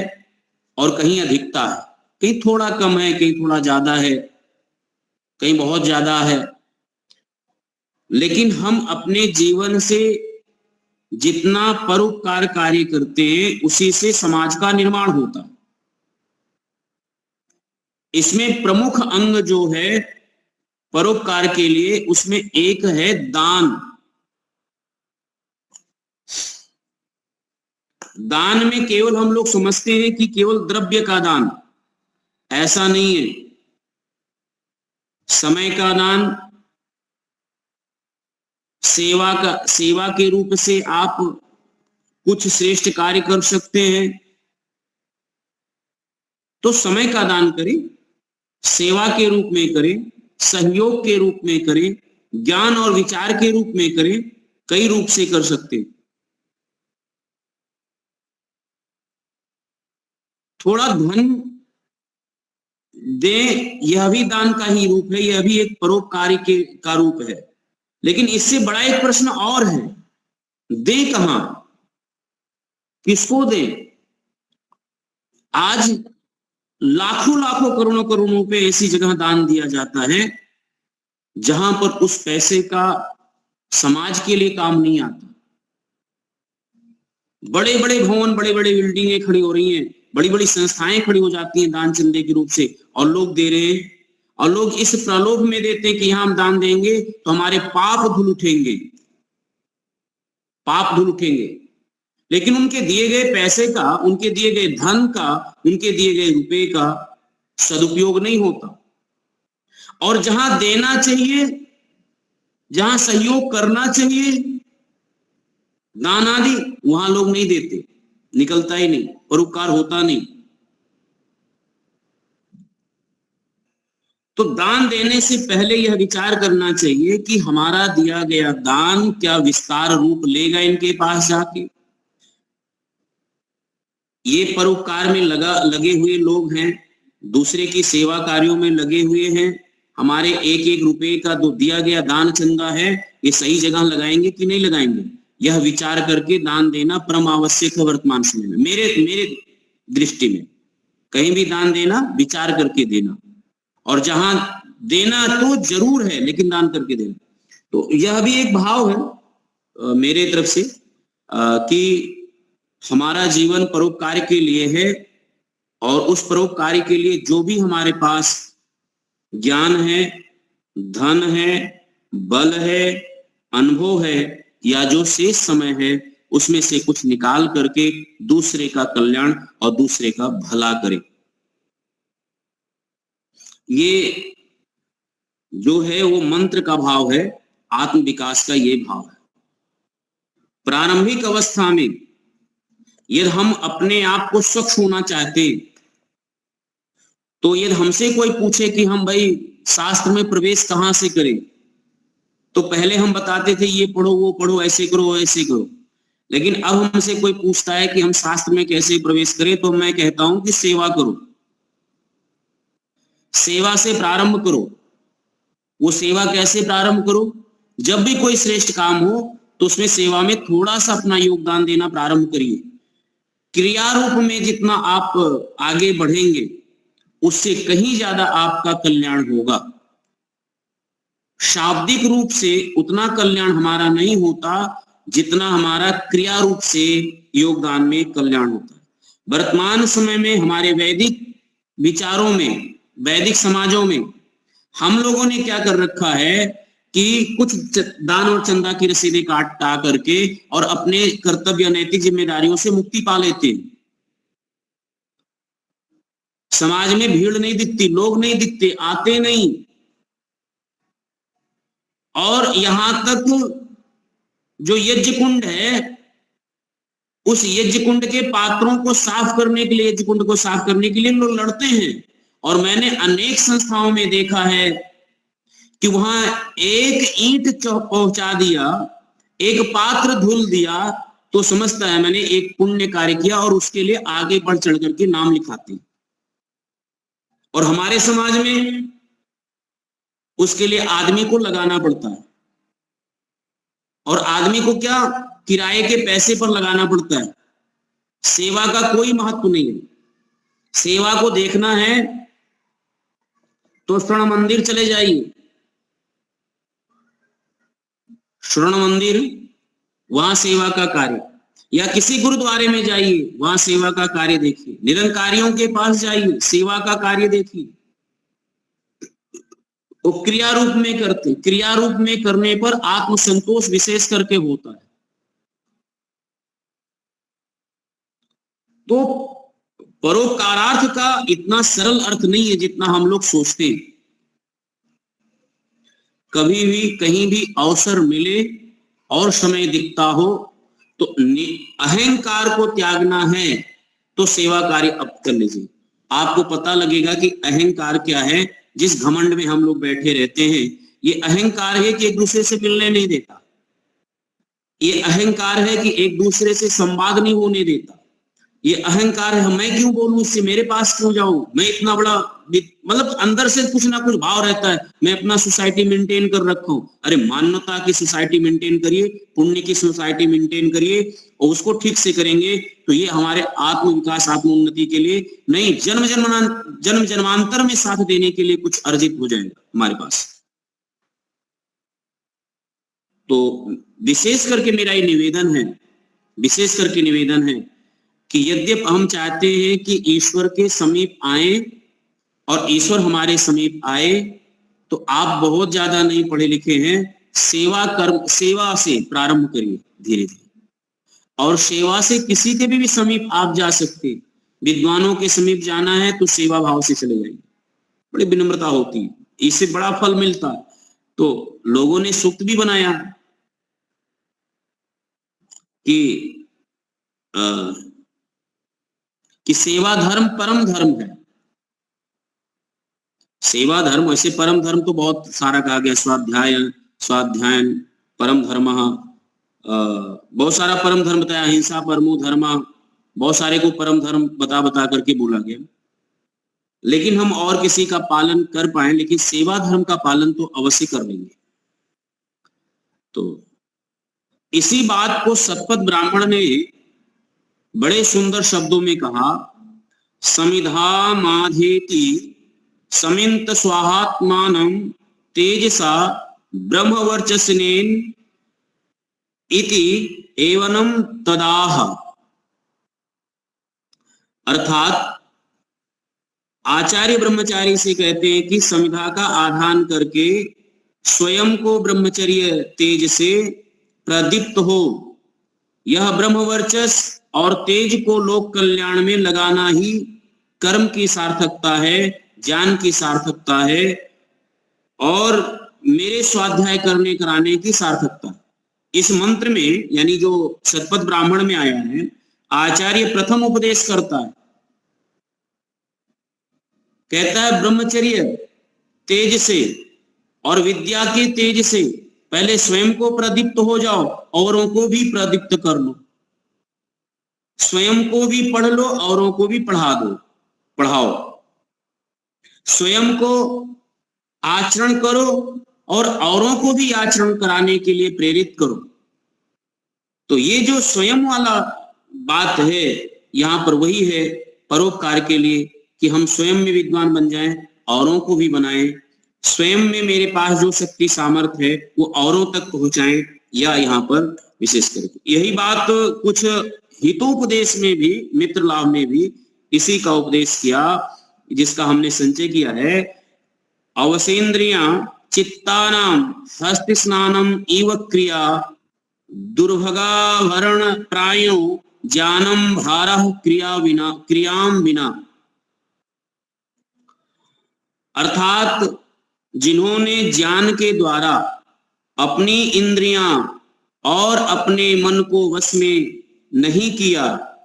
और कहीं अधिकता है, कहीं थोड़ा कम है, कहीं थोड़ा ज्यादा है, कहीं बहुत ज्यादा है। लेकिन हम अपने जीवन से जितना परोपकार कार्य करते हैं उसी से समाज का निर्माण होता है। इसमें प्रमुख अंग जो है परोपकार के लिए, उसमें एक है दान। दान में केवल हम लोग समझते हैं कि केवल द्रव्य का दान, ऐसा नहीं है। समय का दान, सेवा के रूप से आप कुछ श्रेष्ठ कार्य कर सकते हैं। तो समय का दान करें, सेवा के रूप में करें, सहयोग के रूप में करें, ज्ञान और विचार के रूप में करें, कई रूप से कर सकते हैं। थोड़ा धन दे, यह भी दान का ही रूप है, यह भी एक परोपकारी का रूप है। लेकिन इससे बड़ा एक प्रश्न और है, दे कहां, किसको दे? आज लाखों लाखों करोड़ों करोड़ों रुपए ऐसी जगह दान दिया जाता है जहां पर उस पैसे का समाज के लिए काम नहीं आता। बड़े बड़े भवन, बड़े बड़े बिल्डिंगें खड़ी हो रही हैं, बड़ी बड़ी संस्थाएं खड़ी हो जाती हैं दान चंदे के रूप से, और लोग दे रहे हैं, और लोग इस प्रलोभ में देते हैं कि यहां हम दान देंगे तो हमारे पाप धुल उठेंगे, पाप धुल उठेंगे। लेकिन उनके दिए गए पैसे का, उनके दिए गए धन का, उनके दिए गए रुपए का सदुपयोग नहीं होता। और जहां देना चाहिए, जहां सहयोग करना चाहिए, दान आदि, वहां लोग नहीं देते, निकलता ही नहीं, परोपकार होता नहीं। तो दान देने से पहले यह विचार करना चाहिए कि हमारा दिया गया दान क्या विस्तार रूप लेगा इनके पास जाके। ये परोपकार में लगे हुए लोग हैं, दूसरे की सेवा कार्यों में लगे हुए हैं, हमारे एक एक रुपए का जो दिया गया दान चंदा है ये सही जगह लगाएंगे कि नहीं लगाएंगे, यह विचार करके दान देना परम आवश्यक है वर्तमान समय में। मेरे दृष्टि में कहीं भी दान देना विचार करके देना, और जहां देना तो जरूर है लेकिन दान करके देना। तो यह भी एक भाव है मेरे तरफ से कि हमारा जीवन परोपकार के लिए है, और उस परोपकार के लिए जो भी हमारे पास ज्ञान है, धन है, बल है, अनुभव है, या जो शेष समय है, उसमें से कुछ निकाल करके दूसरे का कल्याण और दूसरे का भला करें। ये जो है वो मंत्र का भाव है, आत्म विकास का ये भाव है। प्रारंभिक अवस्था में यदि हम अपने आप को स्वच्छ होना चाहते, तो यदि हमसे कोई पूछे कि हम भाई शास्त्र में प्रवेश कहां से करें, तो पहले हम बताते थे ये पढ़ो, वो पढ़ो, ऐसे करो, ऐसे करो। लेकिन अब हमसे कोई पूछता है कि हम शास्त्र में कैसे प्रवेश करें, तो मैं कहता हूं कि सेवा करो, सेवा से प्रारंभ करो। वो सेवा कैसे प्रारंभ करो? जब भी कोई श्रेष्ठ काम हो तो उसमें सेवा में थोड़ा सा अपना योगदान देना प्रारंभ करिए। क्रिया रूप में जितना आप आगे बढ़ेंगे उससे कहीं ज्यादा आपका कल्याण होगा। शाब्दिक रूप से उतना कल्याण हमारा नहीं होता जितना हमारा क्रिया रूप से योगदान में कल्याण होता है। वर्तमान समय में हमारे वैदिक विचारों में, वैदिक समाजों में हम लोगों ने क्या कर रखा है कि कुछ दान और चंदा की रसीदें काटा करके और अपने कर्तव्य नैतिक जिम्मेदारियों से मुक्ति पा लेते हैं। समाज में भीड़ नहीं दिखती, लोग नहीं दिखते, आते नहीं, और यहां तक जो यज्ञ कुंड है, उस यज्ञ कुंड के पात्रों को साफ करने के लिए, यज्ञ कुंड को साफ करने के लिए लोग लड़ते हैं। और मैंने अनेक संस्थाओं में देखा है कि वहां एक ईंट पहुंचा दिया, एक पात्र धुल दिया, तो समझता है मैंने एक पुण्य कार्य किया, और उसके लिए आगे बढ़ चढ़ करके नाम लिखाते। और हमारे समाज में उसके लिए आदमी को लगाना पड़ता है, और आदमी को क्या किराए के पैसे पर लगाना पड़ता है। सेवा का कोई महत्व नहीं है। सेवा को देखना है तो स्वर्ण मंदिर चले जाइए, स्वर्ण मंदिर, वहां सेवा का कार्य, या किसी गुरुद्वारे में जाइए, वहां सेवा का कार्य देखिए, निरंकारियों के पास जाइए, सेवा का कार्य देखिए। वो क्रिया रूप में करते, क्रिया रूप में करने पर आत्मसंतोष विशेष करके होता है। तो परोपकारार्थ का इतना सरल अर्थ नहीं है जितना हम लोग सोचते हैं। कभी भी कहीं भी अवसर मिले और समय दिखता हो तो अहंकार को त्यागना है तो सेवा कार्य अब कर लीजिए। आपको पता लगेगा कि अहंकार क्या है। जिस घमंड में हम लोग बैठे रहते हैं, ये अहंकार है कि एक दूसरे से मिलने नहीं देता, ये अहंकार है कि एक दूसरे से संवाद नहीं होने देता, ये अहंकार है मैं क्यों बोलूं इससे, मेरे पास क्यों जाऊं, मैं इतना बड़ा, मतलब अंदर से कुछ ना कुछ भाव रहता है, मैं अपना सोसाइटी मेंटेन कर रखा हूं। अरे मानवता की सोसाइटी मेंटेन करिए, पुण्य की सोसाइटी मेंटेन करिए, और उसको ठीक से करेंगे तो ये हमारे आत्म विकास, आत्म उन्नति के लिए नहीं, जन्म जन्मांतर में साथ देने के लिए कुछ अर्जित हो जाएगा हमारे पास। तो विशेष करके मेरा ये निवेदन है, विशेष करके निवेदन है कि यद्यप हम चाहते हैं कि ईश्वर के समीप आए और ईश्वर हमारे समीप आए, तो आप बहुत ज्यादा नहीं पढ़े लिखे हैं, सेवा कर्म, सेवा से प्रारंभ करिए धीरे धीरे, और सेवा से किसी के भी समीप आप जा सकते। विद्वानों के समीप जाना है तो सेवा भाव से चले जाइए, बड़ी विनम्रता होती है, इससे बड़ा फल मिलता है। तो लोगों ने सूक्त भी बनाया कि सेवा धर्म परम धर्म है। सेवा धर्म, वैसे परम धर्म तो बहुत सारा कहा गया, स्वाध्यायन परम धर्म, बहुत सारा परम धर्म बताया, हिंसा परमो धर्म, बहुत सारे को परम धर्म बता करके बोला गया। लेकिन हम और किसी का पालन कर पाए, लेकिन सेवा धर्म का पालन तो अवश्य कर लेंगे। तो इसी बात को सतपथ ब्राह्मण ने बड़े सुंदर शब्दों में कहा, समिधा माधेति समिंत स्वाहात्मानं तेजसा ब्रह्मवर्चस्नेन इति एवनं तदाह। अर्थात आचार्य ब्रह्मचारी से कहते हैं कि समिधा का आधान करके स्वयं को ब्रह्मचर्य तेज से प्रदीप्त हो। यह ब्रह्मवर्चस और तेज को लोक कल्याण में लगाना ही कर्म की सार्थकता है, ज्ञान की सार्थकता है, और मेरे स्वाध्याय करने कराने की सार्थकता। इस मंत्र में, यानी जो शतपथ ब्राह्मण में आया है, आचार्य प्रथम उपदेश करता है, कहता है ब्रह्मचर्य तेज से और विद्या के तेज से पहले स्वयं को प्रदीप्त हो जाओ, औरों को भी प्रदीप्त कर लो। स्वयं को भी पढ़ लो, औरों को भी पढ़ाओ। स्वयं को आचरण करो और औरों को भी आचरण कराने के लिए प्रेरित करो। तो ये जो स्वयं वाला बात है, यहां पर वही है परोपकार के लिए, कि हम स्वयं में विद्वान बन जाएं, औरों को भी बनाएं, स्वयं में मेरे पास जो शक्ति सामर्थ्य है वो औरों तक पहुंचाएं, या यहाँ पर विशेष करके यही बात कुछ हितोपदेश में भी, मित्र लाभ में भी इसी का उपदेश किया, जिसका हमने संचय किया है। अवसेन्द्रिया चित्तानाम हस्त स्नानम इव क्रिया दुर्भगाभरण प्रायो ज्ञानम भारः क्रियाम बिना। अर्थात जिन्होंने ज्ञान के द्वारा अपनी इंद्रियां और अपने मन को वश में नहीं किया,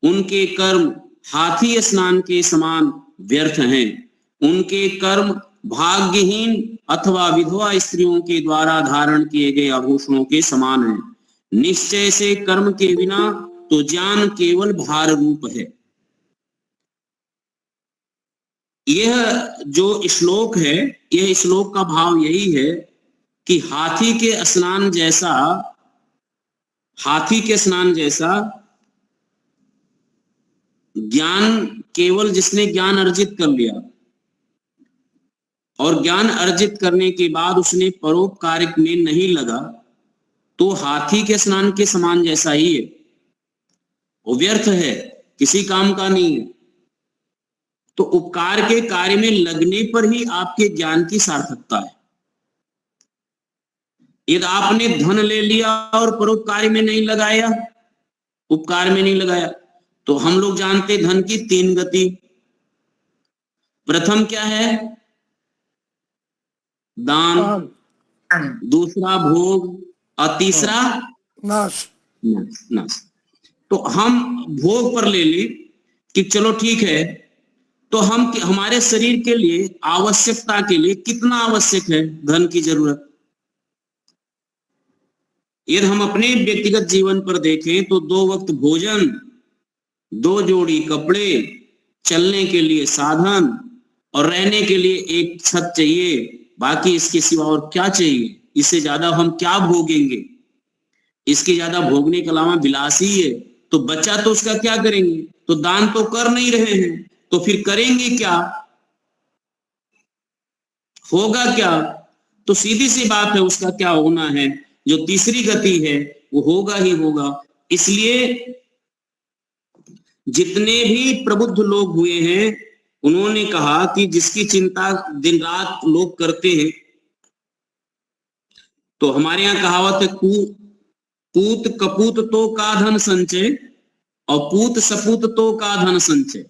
उनके कर्म हाथी स्नान के समान व्यर्थ हैं। उनके कर्म भाग्यहीन अथवा विधवा स्त्रियों के द्वारा धारण किए गए आभूषणों के समान हैं। निश्चय से कर्म के बिना तो ज्ञान केवल भार रूप है। यह जो श्लोक है, यह श्लोक का भाव यही है कि हाथी के स्नान जैसा ज्ञान केवल जिसने ज्ञान अर्जित कर लिया और ज्ञान अर्जित करने के बाद उसने परोपकार में नहीं लगा, तो हाथी के स्नान के समान जैसा ही है, वो व्यर्थ है, किसी काम का नहीं है। तो उपकार के कार्य में लगने पर ही आपके ज्ञान की सार्थकता है। यदि आपने धन ले लिया और परोपकार में नहीं लगाया, उपकार में नहीं लगाया, तो हम लोग जानते धन की 3 गति। प्रथम क्या है? दान, दूसरा भोग और तीसरा नाश। तो हम भोग पर ले ली कि चलो ठीक है, तो हम हमारे शरीर के लिए आवश्यकता के लिए कितना आवश्यक है धन की जरूरत। यदि हम अपने व्यक्तिगत जीवन पर देखें तो 2 वक्त भोजन, 2 जोड़ी कपड़े, चलने के लिए साधन और रहने के लिए एक छत चाहिए। बाकी इसके सिवा और क्या चाहिए? इससे ज्यादा हम क्या भोगेंगे? इसके ज्यादा भोगने के अलावा विलासी है। तो बच्चा तो उसका क्या करेंगे? तो दान तो कर नहीं रहे हैं, तो फिर करेंगे क्या? होगा क्या? तो सीधी सी बात है, उसका क्या होना है, जो तीसरी गति है वो होगा ही होगा। इसलिए जितने भी प्रबुद्ध लोग हुए हैं उन्होंने कहा कि जिसकी चिंता दिन रात लोग करते हैं, तो हमारे यहाँ कहावत है, पूत कपूत तो का धन संचय और पूत सपूत तो का धन संचय।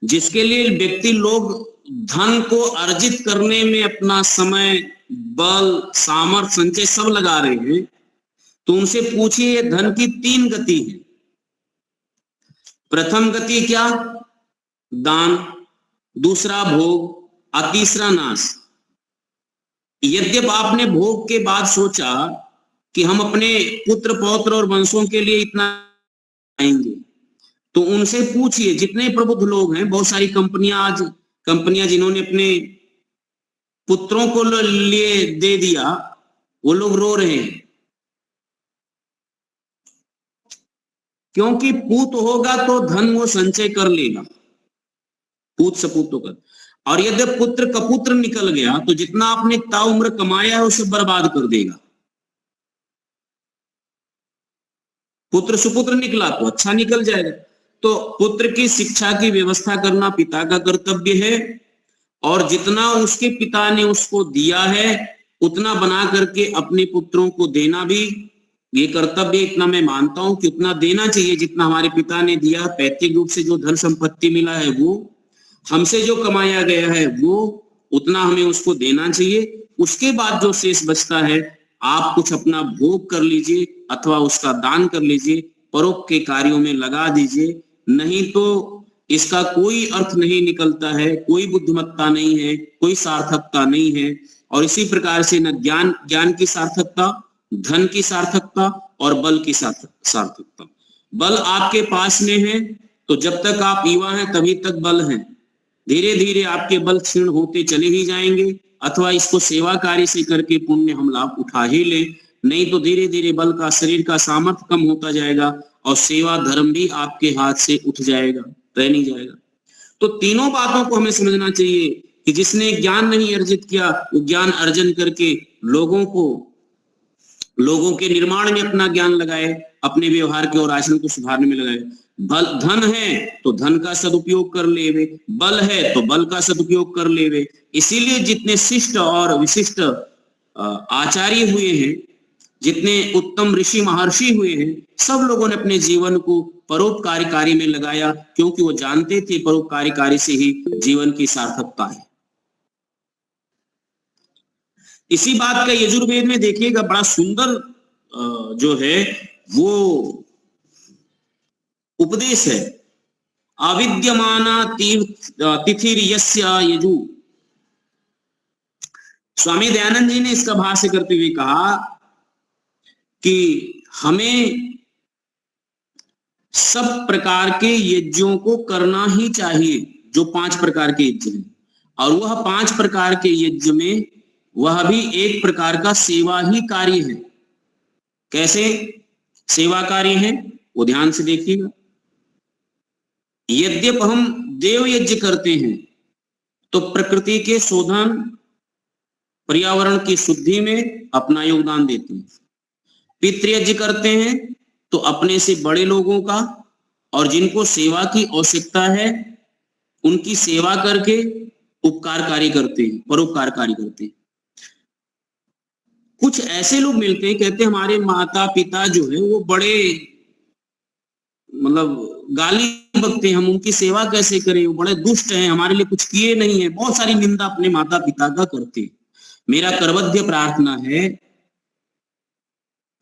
जिसके लिए व्यक्ति लोग धन को अर्जित करने में अपना समय, बल, सामर्थ्य, संचय सब लगा रहे हैं, तो उनसे पूछिए धन की 3 गति है। प्रथम गति क्या? दान, दूसरा भोग और तीसरा नाश। यद्यप आपने भोग के बाद सोचा कि हम अपने पुत्र पौत्र और वंशों के लिए इतना आएंगे, तो उनसे पूछिए, जितने प्रबुद्ध लोग हैं, बहुत सारी कंपनियां जिन्होंने अपने पुत्रों को लिए दे दिया, वो लोग रो रहे हैं, क्योंकि पूत होगा तो धन वो संचय कर लेगा, पूत सपूत होगा। और यदि पुत्र कपुत्र निकल गया तो जितना आपने ताउम्र कमाया है उसे बर्बाद कर देगा। पुत्र सुपुत्र निकला तो अच्छा निकल जाएगा। तो पुत्र की शिक्षा की व्यवस्था करना पिता का कर्तव्य है, और जितना उसके पिता ने उसको दिया है उतना बना करके अपने पुत्रों को देना भी ये कर्तव्य। इतना मैं मानता हूं कि उतना देना चाहिए जितना हमारे पिता ने दिया। पैतृक रूप से जो धन संपत्ति मिला है, वो हमसे जो कमाया गया है, वो उतना हमें उसको देना चाहिए। उसके बाद जो शेष बचता है, आप कुछ अपना भोग कर लीजिए अथवा उसका दान कर लीजिए, परोप के कार्यों में लगा दीजिए। नहीं तो इसका कोई अर्थ नहीं निकलता है, कोई बुद्धिमत्ता नहीं है, कोई सार्थकता नहीं है। और इसी प्रकार से न ज्ञान की सार्थकता, धन की सार्थकता और बल की सार्थकता। बल आपके पास में है तो जब तक आप युवा हैं तभी तक बल है। धीरे धीरे आपके बल क्षीण होते चले ही जाएंगे, अथवा इसको सेवा कार्य से करके पुण्य हम लाभ उठा ही ले। नहीं तो धीरे धीरे बल का, शरीर का सामर्थ्य कम होता जाएगा और सेवा धर्म भी आपके हाथ से उठ जाएगा, रह नहीं जाएगा। तो तीनों बातों को हमें समझना चाहिए कि जिसने ज्ञान नहीं अर्जित किया वो ज्ञान अर्जन करके लोगों के निर्माण में अपना ज्ञान लगाए, अपने व्यवहार के और आचरण को सुधारने में लगाए। धन है तो धन का सदुपयोग कर लेवे, बल है तो बल का सदुपयोग कर लेवे। इसीलिए जितने शिष्ट और विशिष्ट आचार्य हुए हैं, जितने उत्तम ऋषि महर्षि हुए हैं, सब लोगों ने अपने जीवन को परोपकारी कार्य में लगाया, क्योंकि वो जानते थे परोपकारी कार्य से ही जीवन की सार्थकता है। इसी बात का यजुर्वेद में देखिएगा, बड़ा सुंदर जो है वो उपदेश है। अविद्यमाना तिथिर यस्य यजु। स्वामी दयानंद जी ने इसका भाष्य करते हुए कहा कि हमें सब प्रकार के यज्ञों को करना ही चाहिए, जो 5 प्रकार के यज्ञ हैं। और वह 5 प्रकार के यज्ञ में वह भी एक प्रकार का सेवा ही कार्य है। कैसे सेवा कार्य है वो ध्यान से देखिएगा। यद्यप हम देव यज्ञ करते हैं तो प्रकृति के शोधन, पर्यावरण की शुद्धि में अपना योगदान देते हैं। पितृयज्ञ करते हैं तो अपने से बड़े लोगों का और जिनको सेवा की आवश्यकता है उनकी सेवा करके उपकार कार्य करते हैं, परोपकार कार्य करते हैं। कुछ ऐसे लोग मिलते हैं, कहते हैं हमारे माता पिता जो है वो बड़े मतलब गाली बकते हैं, हम उनकी सेवा कैसे करें, वो बड़े दुष्ट हैं, हमारे लिए कुछ किए नहीं है। बहुत सारी निंदा अपने माता पिता का करते हैं। मेरा करवध्य प्रार्थना है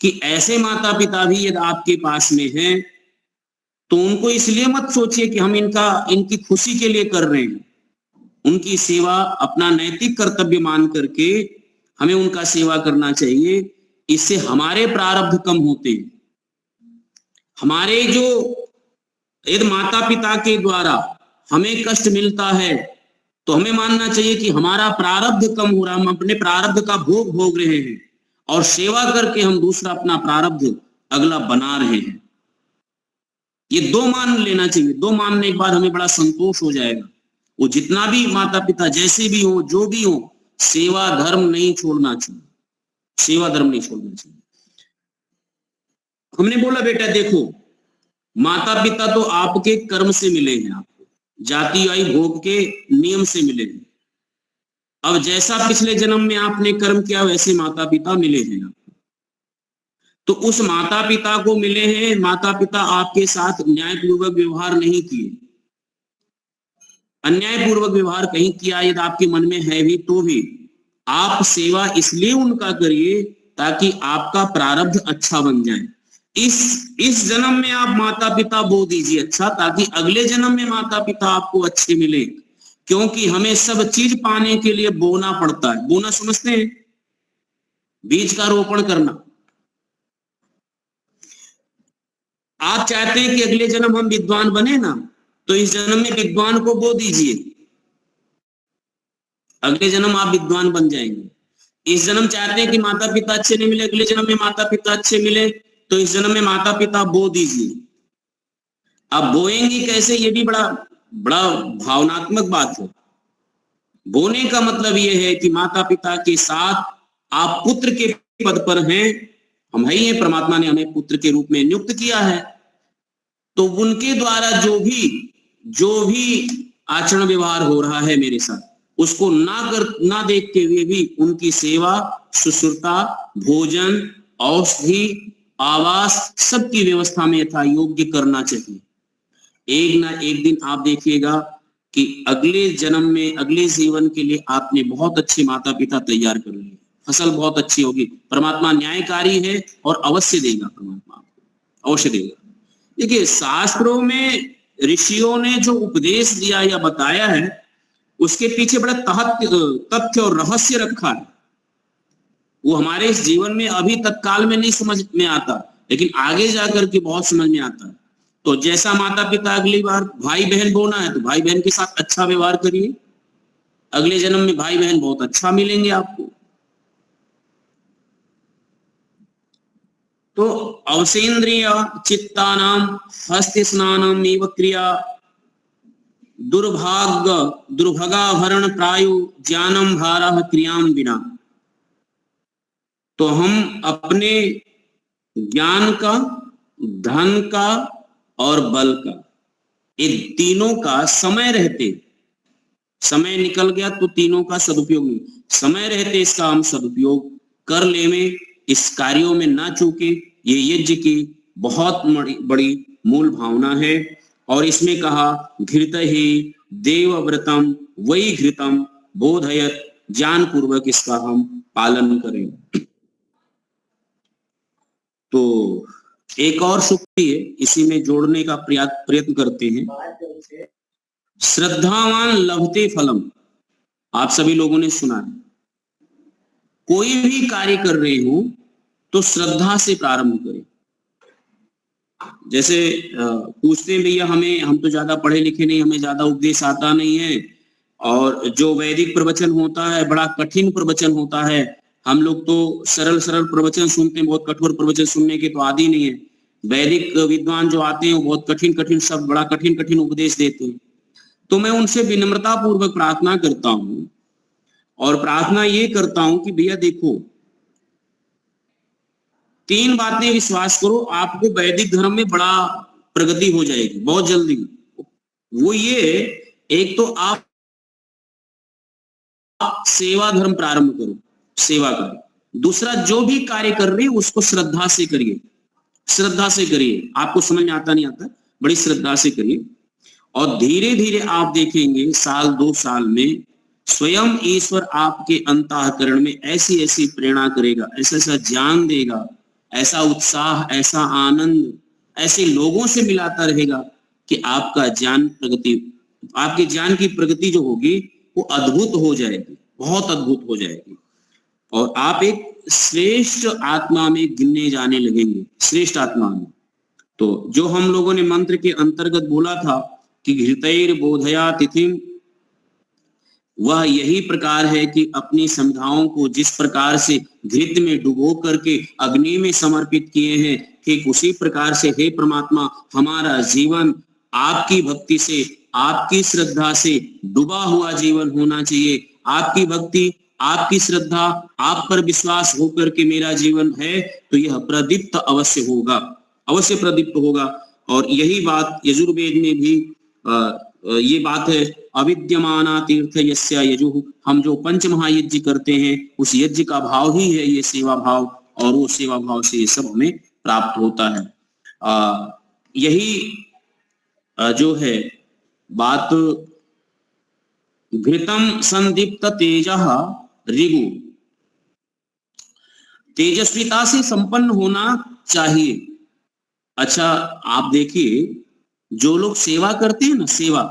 कि ऐसे माता पिता भी यदि आपके पास में हैं तो उनको इसलिए मत सोचिए कि हम इनकी खुशी के लिए कर रहे हैं। उनकी सेवा अपना नैतिक कर्तव्य मान करके हमें उनका सेवा करना चाहिए। इससे हमारे प्रारब्ध कम होते हैं। हमारे जो यदि माता पिता के द्वारा हमें कष्ट मिलता है तो हमें मानना चाहिए कि हमारा प्रारब्ध कम हो रहा, हम अपने प्रारब्ध का भोग भोग रहे हैं और सेवा करके हम दूसरा अपना प्रारब्ध अगला बना रहे हैं। ये दो मान लेना चाहिए। दो मानने के बाद हमें बड़ा संतोष हो जाएगा। वो जितना भी माता पिता जैसे भी हो, जो भी हो, सेवा धर्म नहीं छोड़ना चाहिए। सेवा धर्म नहीं छोड़ना चाहिए। हमने बोला बेटा देखो, माता पिता तो आपके कर्म से मिले हैं, आपको जाति आयु भोग के नियम से मिले हैं। अब जैसा पिछले जन्म में आपने कर्म किया वैसे माता पिता मिले हैं आपको। तो उस माता पिता को मिले हैं, माता पिता आपके साथ न्यायपूर्वक व्यवहार नहीं किए, अन्यायपूर्वक व्यवहार कहीं किया यदि आपके मन में है भी तो भी आप सेवा इसलिए उनका करिए ताकि आपका प्रारब्ध अच्छा बन जाए। इस जन्म में आप माता पिता बो दीजिए अच्छा, ताकि अगले जन्म में माता पिता आपको अच्छे मिले। क्योंकि हमें सब चीज पाने के लिए बोना पड़ता है। बोना समझते हैं? बीज का रोपण करना। आप चाहते हैं कि अगले जन्म हम विद्वान बने ना, तो इस जन्म में विद्वान को बो दीजिए, अगले जन्म आप विद्वान बन जाएंगे। इस जन्म चाहते हैं कि माता पिता अच्छे नहीं मिले, अगले जन्म में माता पिता अच्छे मिले, तो इस जन्म में माता पिता बो दीजिए। अब बोएंगे कैसे, ये भी बड़ा भावनात्मक बात है। बोने का मतलब ये है कि माता पिता के साथ आप पुत्र के पद पर हैं, हम ही हैं, परमात्मा ने हमें पुत्र के रूप में नियुक्त किया है। तो उनके द्वारा जो भी आचरण व्यवहार हो रहा है मेरे साथ, उसको ना देखते हुए भी उनकी सेवा, शुश्रूषा, भोजन, औषधि, आवास सबकी व्यवस्था में यथा योग्य करना चाहिए। एक ना एक दिन आप देखिएगा कि अगले जन्म में, अगले जीवन के लिए आपने बहुत अच्छे माता पिता तैयार कर लिए, फसल बहुत अच्छी होगी। परमात्मा न्यायकारी है और अवश्य देगा, परमात्मा आपको अवश्य देगा। देखिए शास्त्रों में ऋषियों ने जो उपदेश दिया या बताया है उसके पीछे बड़ा तथ्य और रहस्य रखा है। वो हमारे इस जीवन में अभी तत्काल में नहीं समझ में आता, लेकिन आगे जाकर के बहुत समझ में आता है। तो जैसा माता पिता अगली बार भाई बहन बोना है तो भाई बहन के साथ अच्छा व्यवहार करिए, अगले जन्म में भाई बहन बहुत अच्छा मिलेंगे आपको। तो अवसेन्द्रिय चित्तानाम हस्त स्नानम एव क्रिया दुर्भगाभरण प्रायु ज्ञानम भारः क्रियाम बिना। तो हम अपने ज्ञान का, धन का और बल का, ये तीनों का समय रहते, समय निकल गया तो तीनों का सदुपयोग नहीं, समय रहते इसका हम सदुपयोग कर लेवें, इस कार्यों में ना चूके। ये यज्ञ की बहुत बड़ी मूल भावना है। और इसमें कहा घृत ही देवव्रतम वही घृतम बोधयत, ज्ञान पूर्वक इसका हम पालन करें। तो एक और सूक्ति है, इसी में जोड़ने का प्रयत्न करते हैं। श्रद्धावान लभते फलम, आप सभी लोगों ने सुना है। कोई भी कार्य कर रहे हो तो श्रद्धा से प्रारंभ करें। जैसे पूछते हैं भैया हम तो ज्यादा पढ़े लिखे नहीं, हमें ज्यादा उपदेश आता नहीं है, और जो वैदिक प्रवचन होता है बड़ा कठिन प्रवचन होता है। हम लोग तो सरल प्रवचन सुनते हैं, बहुत कठोर प्रवचन सुनने के तो आदि नहीं है। वैदिक विद्वान जो आते हैं वो बहुत कठिन शब्द, बड़ा कठिन उपदेश देते हैं। तो मैं उनसे विनम्रता पूर्वक प्रार्थना करता हूं, और प्रार्थना ये करता हूं कि भैया देखो, 3 बातें विश्वास करो, आपको वैदिक धर्म में बड़ा प्रगति हो जाएगी बहुत जल्दी। वो ये, एक तो आप सेवा धर्म प्रारंभ करो, सेवा करो। दूसरा, जो भी कार्य कर रहे हैं उसको श्रद्धा से करिए, श्रद्धा से करिए। आपको समझ में आता नहीं आता, बड़ी श्रद्धा से करिए। और धीरे धीरे आप देखेंगे साल 2 साल में स्वयं ईश्वर आपके अंतःकरण में ऐसी प्रेरणा करेगा, ऐसा ज्ञान देगा, ऐसा उत्साह, ऐसा आनंद, ऐसे लोगों से मिलाता रहेगा कि आपका आपके ज्ञान की प्रगति जो होगी वो अद्भुत हो जाएगी, बहुत अद्भुत हो जाएगी, और आप एक श्रेष्ठ आत्मा में गिनने जाने लगेंगे, श्रेष्ठ आत्मा में। तो जो हम लोगों ने मंत्र के अंतर्गत बोला था कि घृतैर बोधया तिथिम, वह यही प्रकार है कि अपनी संध्याओं को जिस प्रकार से घृत में डुबो करके अग्नि में समर्पित किए हैं, ठीक उसी प्रकार से हे परमात्मा हमारा जीवन आपकी भक्ति से, आपकी श्रद्धा से डूबा हुआ जीवन होना चाहिए। आपकी भक्ति, आपकी श्रद्धा, आप पर विश्वास होकर के मेरा जीवन है तो यह प्रदीप्त अवश्य होगा, अवश्य प्रदीप्त होगा। और यही बात यजुर्वेद में भी ये बात है, अविद्यमाना तीर्थ यस्य यजुः, हम जो पंच महायज्ञ करते हैं उस यज्ञ का भाव ही है ये सेवा भाव, और वो सेवा भाव से ये सब हमें प्राप्त होता है। यही जो है बात, घृतम संदीप्त तेजः ऋगु, तेजस्विता से संपन्न होना चाहिए। अच्छा आप देखिए, जो लोग सेवा करते हैं ना, सेवा,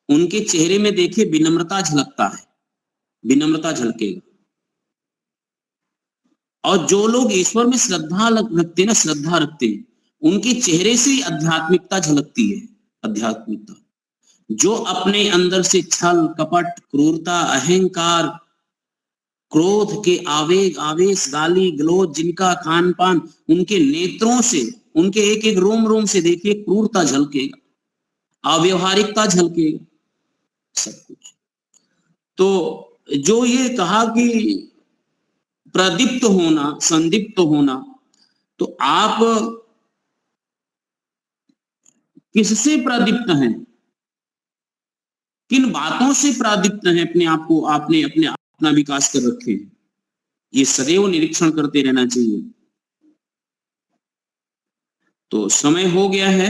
उनके चेहरे में देखिए विनम्रता झलकता है, विनम्रता झलकेगा। और जो लोग ईश्वर में श्रद्धा रखते हैं ना, श्रद्धा रखते हैं, उनके चेहरे से आध्यात्मिकता झलकती है, आध्यात्मिकता। जो अपने अंदर से छल कपट, क्रूरता, अहंकार, क्रोध के आवेग, आवेश, गाली गलौज, जिनका खान पान, उनके नेत्रों से, उनके एक एक रोम रोम से देखिए क्रूरता झलकेगा, अव्यवहारिकता झलकेगा, सब कुछ। तो जो ये कहा कि प्रदीप्त होना, संदीप्त होना, तो आप किससे प्रदीप्त हैं, किन बातों से प्रदीप्त हैं, अपने आप को आपने अपना विकास कर रखे हैं, ये सदैव निरीक्षण करते रहना चाहिए। तो समय हो गया है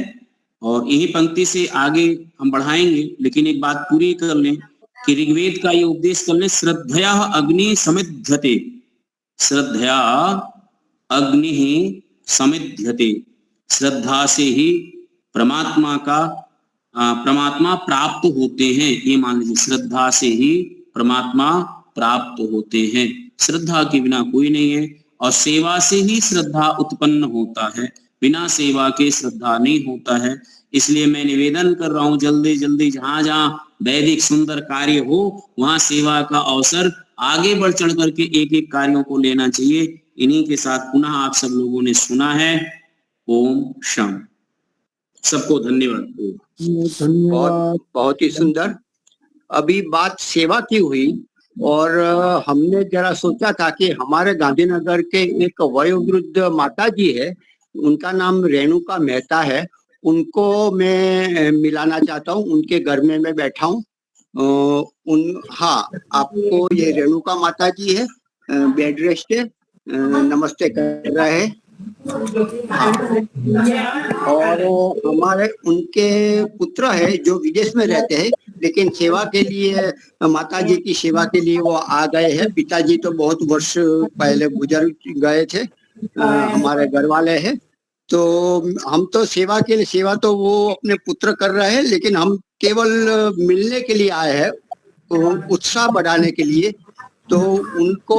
और यही पंक्ति से आगे हम बढ़ाएंगे, लेकिन एक बात पूरी कर लें कि ऋग्वेद का ये उपदेश कर लें, श्रद्धया अग्नि समिध्यते, श्रद्धया अग्नि समिध्यते, श्रद्धा से ही परमात्मा प्राप्त होते हैं, ये मान लीजिए, श्रद्धा से ही परमात्मा प्राप्त होते हैं, श्रद्धा के बिना कोई नहीं है। और सेवा से ही श्रद्धा उत्पन्न होता है, बिना सेवा के श्रद्धा नहीं होता है। इसलिए मैं निवेदन कर रहा हूं, जल्दी जल्दी जहां जहां वैदिक सुंदर कार्य हो वहां सेवा का अवसर आगे बढ़ चढ़ करके एक एक कार्यों को लेना चाहिए। इन्हीं के साथ पुनः आप सब लोगों ने सुना है। ओम शांति। सबको धन्यवाद। बहुत बहुत ही सुंदर। अभी बात सेवा की हुई और हमने जरा सोचा था कि हमारे गांधीनगर के एक वयोवृद्ध माता जी है, उनका नाम रेणुका मेहता है, उनको मैं मिलाना चाहता हूँ। उनके घर में मैं बैठा हूँ। हाँ, आपको ये रेणुका माता जी है, बेड रेस्ट है, नमस्ते कर रहे हैं। और हमारे उनके पुत्र है जो विदेश में रहते हैं, लेकिन सेवा के लिए, माता जी की सेवा के लिए वो आ गए हैं। पिताजी तो बहुत वर्ष पहले गुजर गए थे, हमारे घर वाले हैं। तो हम तो सेवा के लिए, सेवा तो वो अपने पुत्र कर रहे हैं, लेकिन हम केवल मिलने के लिए आए हैं, उत्साह बढ़ाने के लिए। तो उनको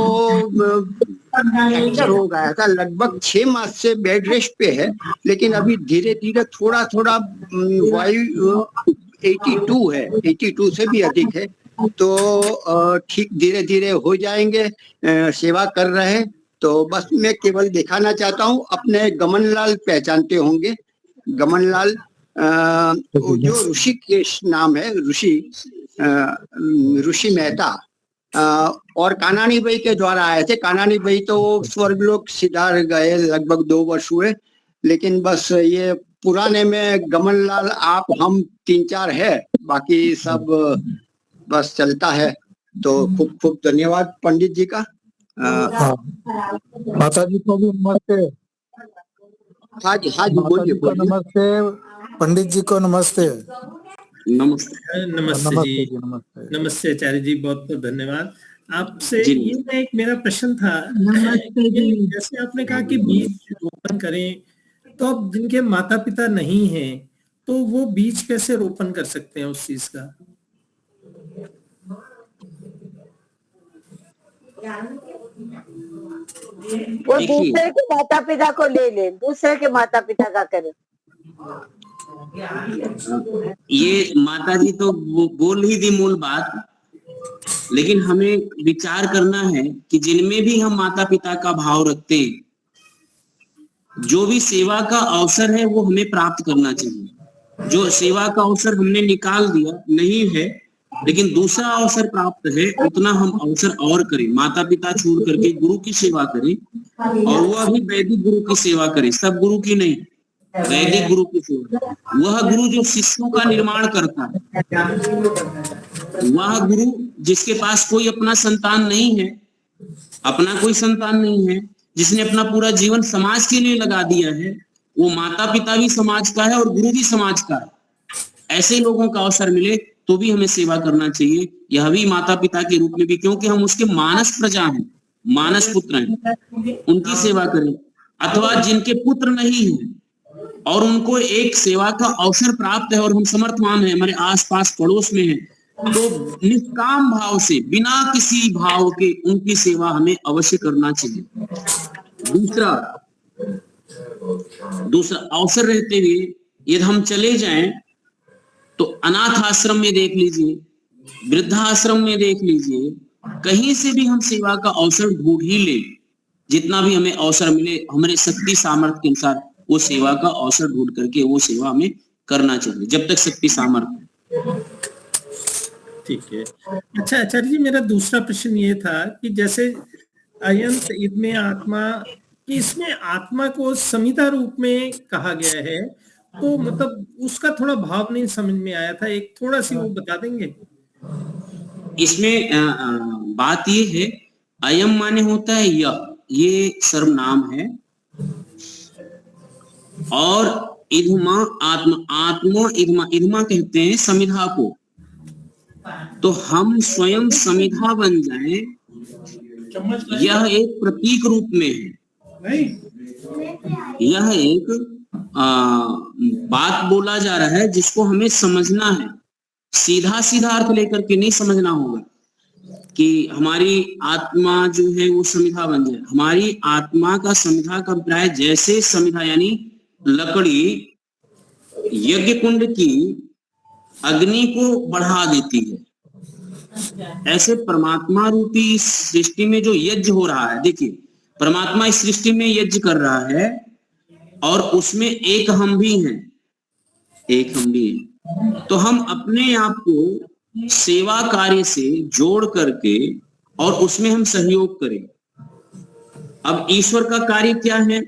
फ्रैक्चर हो गया था, लगभग 6 मास से बेड रेस्ट पे है, लेकिन अभी धीरे धीरे थोड़ा थोड़ा वायु 82 है, 82 से भी अधिक है। तो ठीक धीरे धीरे हो जाएंगे, सेवा कर रहे हैं। तो बस मैं केवल दिखाना चाहता हूँ। अपने गमनलाल पहचानते होंगे, गमनलाल जो ऋषिकेश नाम है, ऋषि मेहता, और कानानी भाई के द्वारा आए थे। कानानी भाई तो स्वर्गलोक सिधार गए, लगभग 2 वर्ष हुए, लेकिन बस ये पुराने में गमनलाल, आप, हम 3-4 है, बाकी सब बस चलता है। तो खूब खूब धन्यवाद पंडित जी का। माता जी को भी नमस्ते। हाँ जी बोलिए। नमस्ते पंडित जी को, नमस्ते। नमस्ते। नमस्ते जी, नमस्ते आचार्य जी, बहुत बहुत धन्यवाद। आपसे ये मेरा प्रश्न था, जैसे आपने कहा कि बीज रोपण करें तो अब जिनके माता पिता नहीं हैं तो वो बीज कैसे रोपण कर सकते हैं उस चीज का? वो दूसरे के माता पिता को ले ले, दूसरे के माता पिता का करे। ये माता जी तो बोल ही दी मूल बात, लेकिन हमें विचार करना है कि जिनमें भी हम माता पिता का भाव रखते हैं, जो भी सेवा का अवसर है वो हमें प्राप्त करना चाहिए। जो सेवा का अवसर हमने निकाल दिया नहीं है, लेकिन दूसरा अवसर प्राप्त है, उतना हम अवसर और करें। माता पिता छोड़ करके गुरु की सेवा करें, और वह भी वैदिक गुरु की सेवा करें, सब गुरु की नहीं, वैदिक गुरु की सेवा। वह गुरु जो शिष्यों का निर्माण करता है, वह गुरु जिसके पास कोई अपना संतान नहीं है, अपना कोई संतान नहीं है, जिसने अपना पूरा जीवन समाज के लिए लगा दिया है, वो माता पिता भी समाज का है और गुरु भी समाज का है। ऐसे लोगों का अवसर मिले तो भी हमें सेवा करना चाहिए, यह भी माता पिता के रूप में भी, क्योंकि हम उसके मानस प्रजा हैं, मानस पुत्र हैं, उनकी सेवा करें। अथवा जिनके पुत्र नहीं है और उनको एक सेवा का अवसर प्राप्त है और हम समर्थवान है, हमारे आसपास पड़ोस में है, तो निष्काम भाव से, बिना किसी भाव के उनकी सेवा हमें अवश्य करना चाहिए। दूसरा अवसर रहते हुए यदि हम चले जाएं तो अनाथ आश्रम में देख लीजिए, वृद्धाश्रम में देख लीजिए, कहीं से भी हम सेवा का अवसर ढूंढ ही ले, जितना भी हमें अवसर मिले हमारे शक्ति सामर्थ्य के अनुसार वो सेवा का अवसर ढूंढ करके वो सेवा हमें करना चाहिए, जब तक शक्ति सामर्थ्य। ठीक है। अच्छा आचार्य जी, मेरा दूसरा प्रश्न ये था कि जैसे अयंत इदमे आत्मा, कि इसमें आत्मा को संहिता रूप में कहा गया है, तो मतलब उसका थोड़ा भाव नहीं समझ में आया था, एक थोड़ा सी वो बता देंगे? इसमें बात ये है, अयम माने होता है यह, ये सर्वनाम है, और इधमा आत्मा, आत्मा इधमा, इधमा कहते हैं समिधा को। तो हम स्वयं समिधा बन जाएं, यह एक प्रतीक रूप में है, यह एक बात बोला जा रहा है जिसको हमें समझना है। सीधा सीधा अर्थ लेकर के नहीं समझना होगा कि हमारी आत्मा जो है वो समिधा बन जाए। हमारी आत्मा का समिधा का अभिप्राय, जैसे समिधा यानी लकड़ी यज्ञ कुंड की अग्नि को बढ़ा देती है, ऐसे परमात्मा रूपी इस सृष्टि में जो यज्ञ हो रहा है, देखिए परमात्मा इस सृष्टि में यज्ञ कर रहा है और उसमें एक हम भी हैं, एक हम भी हैं। तो हम अपने आप को सेवा कार्य से जोड़ करके और उसमें हम सहयोग करें। अब ईश्वर का कार्य क्या है?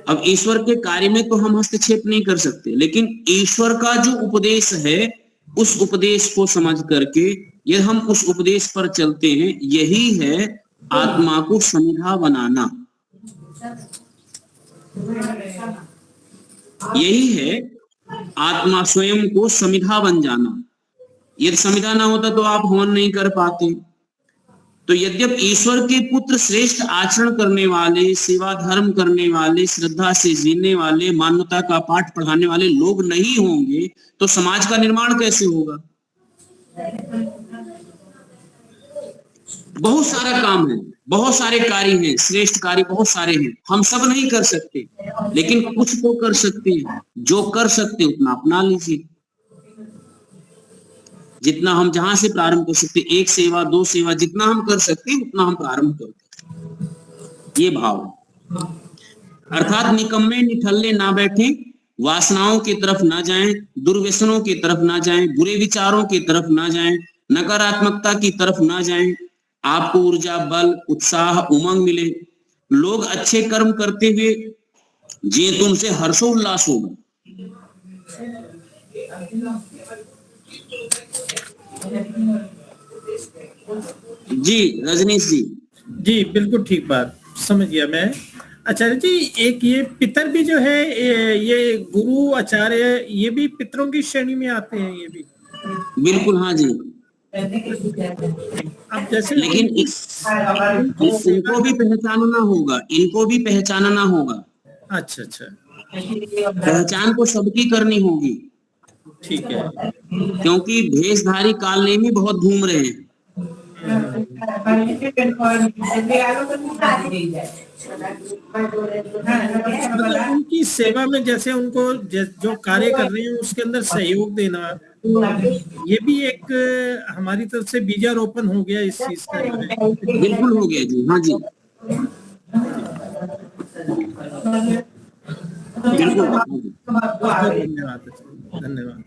अब ईश्वर के कार्य में तो हम हस्तक्षेप नहीं कर सकते, लेकिन ईश्वर का जो उपदेश है उस उपदेश को समझ करके यदि हम उस उपदेश पर चलते हैं, यही है आत्मा को समिधा बनाना, यही है आत्मा स्वयं को समिधा बन जाना। यदि समिधा ना होता तो आप हवन नहीं कर पाते। तो यद्यप ईश्वर के पुत्र श्रेष्ठ आचरण करने वाले, सेवा धर्म करने वाले, श्रद्धा से जीने वाले, मानवता का पाठ पढ़ाने वाले लोग नहीं होंगे तो समाज का निर्माण कैसे होगा? बहुत सारा काम है, बहुत सारे कार्य हैं, श्रेष्ठ कार्य बहुत सारे हैं, हम सब नहीं कर सकते, लेकिन कुछ तो कर सकते हैं। जो कर सकते उतना अपना लीजिए, जितना हम जहां से प्रारंभ कर सकते, एक सेवा दो सेवा, जितना हम कर सकते उतना हम प्रारंभ करते, ये भाव है। अर्थात निकम्मे निठल्ले ना बैठे, वासनाओं की तरफ ना जाएं, दुर्व्यसनों की तरफ ना जाएं, बुरे विचारों की तरफ ना जाएं, नकारात्मकता की तरफ ना जाएं। आपको ऊर्जा, बल, उत्साह, उमंग मिले, लोग अच्छे कर्म करते हुए जी तुमसे हर्षोल्लास होगा। जी रजनीश जी बिल्कुल ठीक बात समझ गया मैं। आचार्य जी, एक ये पितर भी जो है, ये गुरु आचार्य, ये भी पितरों की श्रेणी में आते हैं, ये भी? बिल्कुल, हाँ जी। अब जैसे लेकिन इनको भी पहचानना होगा, इनको भी पहचानना होगा। अच्छा अच्छा, पहचान को सबकी करनी होगी, ठीक है। क्योंकि भेषधारी कालनेमी बहुत घूम रहे हैं। मतलब उनकी सेवा में जैसे उनको जो कार्य कर रहे हैं उसके अंदर सहयोग देना, ये भी एक हमारी तरफ से बीजारोपण हो गया इस चीज का जो है। बिल्कुल हो गया जी, हाँ जी, बिल्कुल। धन्यवाद, धन्यवाद।